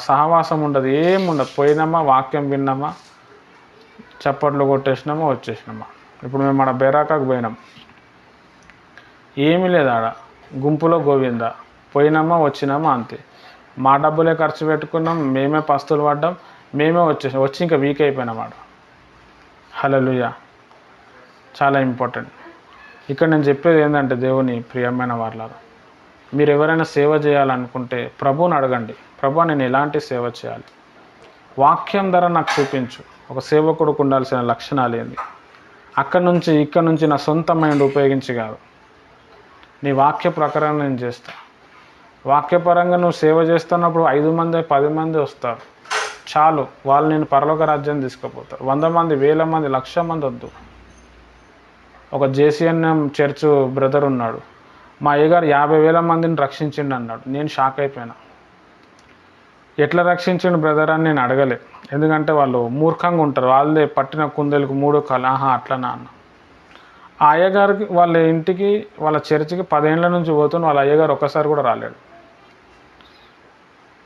సహవాసం ఉండదు, ఏముండదు. పోయినామా, వాక్యం విన్నామా, చప్పట్లు కొట్టేసినామా, వచ్చేసినామా. ఇప్పుడు మేము మన బేరాకాకు పోయినాం, ఏమీ లేదు ఆడ, గుంపులో గోవింద, పోయినామా వచ్చినామా అంతే. మా డబ్బులే ఖర్చు పెట్టుకున్నాం, మేమే పస్తులు పడ్డాం, మేమే వచ్చి ఇంకా వీక్ అయిపోయినామాట. హల్లెలూయా. చాలా ఇంపార్టెంట్. ఇక్కడ నేను చెప్పేది ఏంటంటే, దేవుని ప్రియమైన వాళ్ళారా, మీరు ఎవరైనా సేవ చేయాలనుకుంటే ప్రభువుని అడగండి, ప్రభు నేను ఎలాంటి సేవ చేయాలి, వాక్యం ద్వారా నాకు చూపించు. ఒక సేవకుడికి ఉండాల్సిన లక్షణాలు ఏంది, ఇక్కడ నుంచి నా సొంత మైండ్ ఉపయోగించి కాదు, నీ వాక్య ప్రకారం నేను చేస్తా. వాక్యపరంగా నువ్వు సేవ చేస్తున్నప్పుడు 5 మంది 10 మంది వస్తారు చాలు, వాళ్ళు నేను పరలోక రాజ్యాన్ని తీసుకుపోతారు. 100 మంది 1000 మంది 1,00,000 మంది వద్దు. ఒక జేసీఎన్ఎం చర్చ్ బ్రదర్ ఉన్నాడు, మా అయ్యగారు 50,000 మందిని రక్షించిండు అన్నాడు. నేను షాక్ అయిపోయినా. ఎట్లా రక్షించిండు బ్రదర్ అని నేను అడగలే, ఎందుకంటే వాళ్ళు మూర్ఖంగా ఉంటారు. వాళ్ళే పట్టిన కుందేలకు 3 కాళ్ళు, అట్లనా అన్న. ఆ అయ్యగారికి వాళ్ళ ఇంటికి వాళ్ళ చర్చికి 10 ఏళ్ళ నుంచి పోతున్న వాళ్ళ అయ్యగారు ఒక్కసారి కూడా రాలేడు.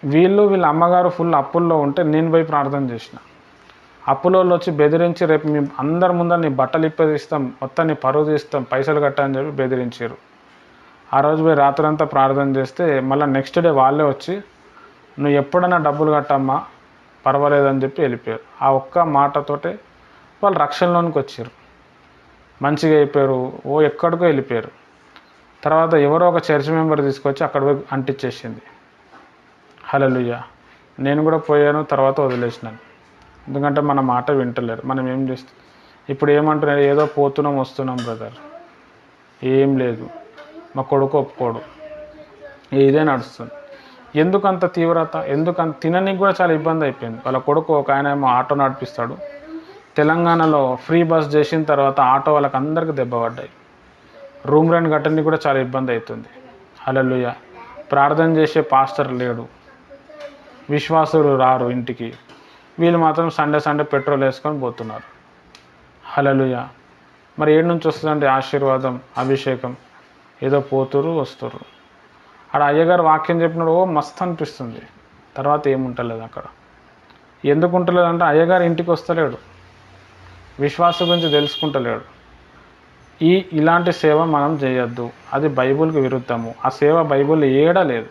వీళ్ళ అమ్మగారు ఫుల్ అప్పుల్లో ఉంటే నేను పోయి ప్రార్థన చేసిన. అప్పులోళ్ళు వచ్చి బెదిరించి, రేపు మీ అందరి ముందర నీ బట్టలు ఇప్పదీస్తాం, మొత్తం నీ పరువు తీస్తాం, పైసలు కట్టని చెప్పి బెదిరించారు. ఆ రోజు పోయి రాత్రంతా ప్రార్థన చేస్తే మళ్ళీ నెక్స్ట్ డే వాళ్ళే వచ్చి, నువ్వు ఎప్పుడైనా డబ్బులు కట్టమ్మా పర్వాలేదని చెప్పి వెళ్ళిపోయారు. ఆ ఒక్క మాటతోటే వాళ్ళు రక్షణలోనికి వచ్చారు, మంచిగా అయిపోయారు. ఎక్కడికో వెళ్ళిపోయారు. తర్వాత ఎవరో ఒక చర్చ్ మెంబర్ తీసుకొచ్చి అక్కడ పోయి అంటించేసింది. హల్లెలూయా. నేను కూడా పోయాను, తర్వాత వదిలేసినాను. ఎందుకంటే మన మాట వింటలేరు. మనం ఏం చేస్తాం ఇప్పుడు, ఏమంటున్నారు, ఏదో పోతున్నాం వస్తున్నాం బ్రదర్, ఏం లేదు, మా కొడుకు ఒప్పుకోడు, ఇదే నడుస్తుంది. ఎందుకంత తీవ్రత, ఎందుకంత తిననీకి కూడా చాలా ఇబ్బంది అయిపోయింది. వాళ్ళ కొడుకు ఒక ఆయన ఏమో ఆటో నడిపిస్తాడు. తెలంగాణలో ఫ్రీ బస్ చేసిన తర్వాత ఆటో వాళ్ళకి అందరికీ దెబ్బ పడ్డాయి. రూమ్ రెంట్ కట్టడానికి కూడా చాలా ఇబ్బంది అవుతుంది. హల్లెలూయా. ప్రార్థన చేసే పాస్టర్ లేడు, విశ్వాసులు రారు ఇంటికి, వీళ్ళు మాత్రం సండే పెట్రోల్ వేసుకొని పోతున్నారు. హల్లెలూయా. మరి ఏడు నుంచి వస్తుందంటే ఆశీర్వాదం, అభిషేకం, ఏదో పోతురు వస్తురు. అక్కడ అయ్యగారు వాక్యం చెప్పినప్పుడు మస్తు అనిపిస్తుంది, తర్వాత ఏముంటలేదు అక్కడ. ఎందుకు ఉంటలేదు అంటే అయ్యగారు ఇంటికి వస్తలేడు, విశ్వాసం గురించి తెలుసుకుంటలేడు. ఇలాంటి సేవ మనం చేయొద్దు, అది బైబుల్కి విరుద్ధము. ఆ సేవ బైబుల్ ఏడలేదు.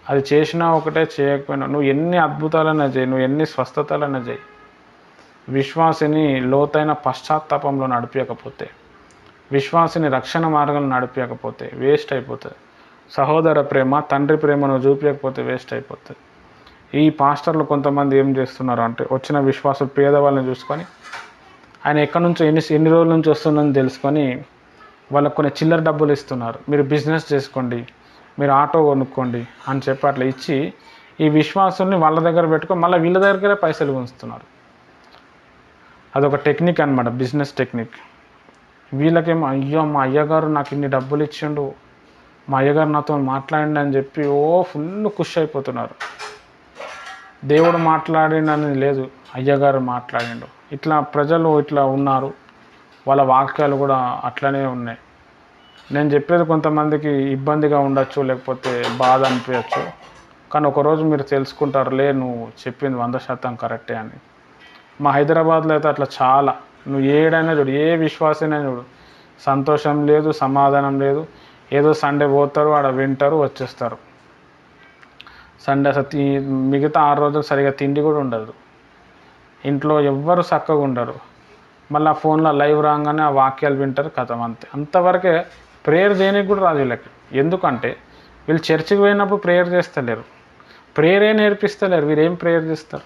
అది చేసినా ఒకటే, చేయకపోయినా నువ్వు ఎన్ని అద్భుతాలైనా చేయి, నువ్వు ఎన్ని స్వస్థతలైనా చేయి, విశ్వాసిని లోతైన పశ్చాత్తాపంలో నడిపించకపోతే, విశ్వాసిని రక్షణ మార్గంలో నడిపించకపోతే వేస్ట్ అయిపోతుంది. సహోదర ప్రేమ, తండ్రి ప్రేమను చూపించకపోతే వేస్ట్ అయిపోతుంది. ఈ పాస్టర్లు కొంతమంది ఏం చేస్తున్నారు అంటే, వచ్చిన విశ్వాసులు పేదవాళ్ళని చూసుకొని, ఆయన ఎక్కడి నుంచో ఎన్ని రోజుల నుంచి వస్తుందని తెలుసుకొని వాళ్ళకు కొన్ని చిల్లర డబ్బులు ఇస్తున్నారు. మీరు బిజినెస్ చేసుకోండి, మీరు ఆటో కొనుక్కోండి అని చెప్పి అట్లా ఇచ్చి ఈ విశ్వాసుల్ని వాళ్ళ దగ్గర పెట్టుకొని మళ్ళీ వీళ్ళ దగ్గరే పైసలు ఉంచుతున్నారు. అదొక టెక్నిక్ అనమాట, బిజినెస్ టెక్నిక్. వీళ్ళకేమో అయ్యో మా అయ్యగారు నాకు ఇన్ని డబ్బులు ఇచ్చిండు, మా అయ్యగారు నాతో మాట్లాడండి అని చెప్పి ఫుల్ ఖుషి అయిపోతున్నారు. దేవుడు మాట్లాడిండని లేదు, అయ్యగారు మాట్లాడిండు. ఇట్లా ప్రజలు ఇట్లా ఉన్నారు, వాళ్ళ వాక్యాలు కూడా అట్లనే ఉన్నాయి. నేను చెప్పేది కొంతమందికి ఇబ్బందిగా ఉండొచ్చు, లేకపోతే బాధ అనిపించచ్చు, కానీ ఒకరోజు మీరు తెలుసుకుంటారు, నువ్వు చెప్పింది 100% కరెక్టే అని. మా హైదరాబాద్లో అయితే అట్లా చాలా, నువ్వు ఏడైనా చూడు, ఏ విశ్వాసైనా చూడు, సంతోషం లేదు, సమాధానం లేదు. ఏదో సండే పోతారు, ఆడ వింటారు, వచ్చేస్తారు. సండే అసలు మిగతా 6 రోజులు సరిగా తిండి కూడా ఉండదు. ఇంట్లో ఎవ్వరు చక్కగా ఉండరు. మళ్ళీ ఆ ఫోన్లో లైవ్ రాగానే ఆ వాక్యాలు వింటారు, కథం అంతే. అంతవరకే. ప్రేయర్ చేయడానికి కూడా రాదు వీళ్ళకి. ఎందుకంటే వీళ్ళు చర్చికి పోయినప్పుడు ప్రేయర్ చేస్తలేరు, ప్రేయరే నేర్పిస్తలేరు. వీరు ఏం ప్రేయర్ చేస్తారు?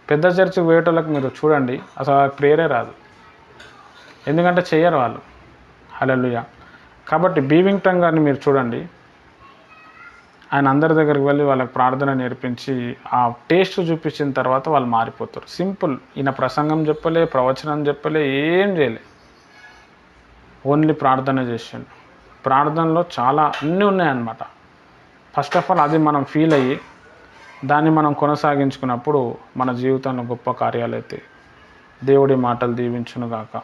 పెద్ద చర్చికి పోయేటోళ్ళకి మీరు చూడండి, అసలు ప్రేయరే రాదు, ఎందుకంటే చెయ్యరు వాళ్ళు. హల్లెలూయా. కాబట్టి బీవింగ్టన్ గారిని మీరు చూడండి, ఆయన అందరి దగ్గరికి వెళ్ళి వాళ్ళకి ప్రార్థన నేర్పించి ఆ టేస్ట్ చూపించిన తర్వాత వాళ్ళు మారిపోతారు. సింపుల్. ఈయన ప్రసంగం చెప్పలే, ప్రవచనం చెప్పలే, ఏం చేయలే. ఓన్లీ ప్రార్థన చేసిండు. ప్రార్థనలో చాలా అన్నీ ఉన్నాయన్నమాట. ఫస్ట్ ఆఫ్ ఆల్ అది మనం ఫీల్ అయ్యి దాన్ని మనం కొనసాగించుకున్నప్పుడు మన జీవితంలో గొప్ప కార్యాలు అవుతాయి. దేవుడి మాటలు దీవించునుగాక.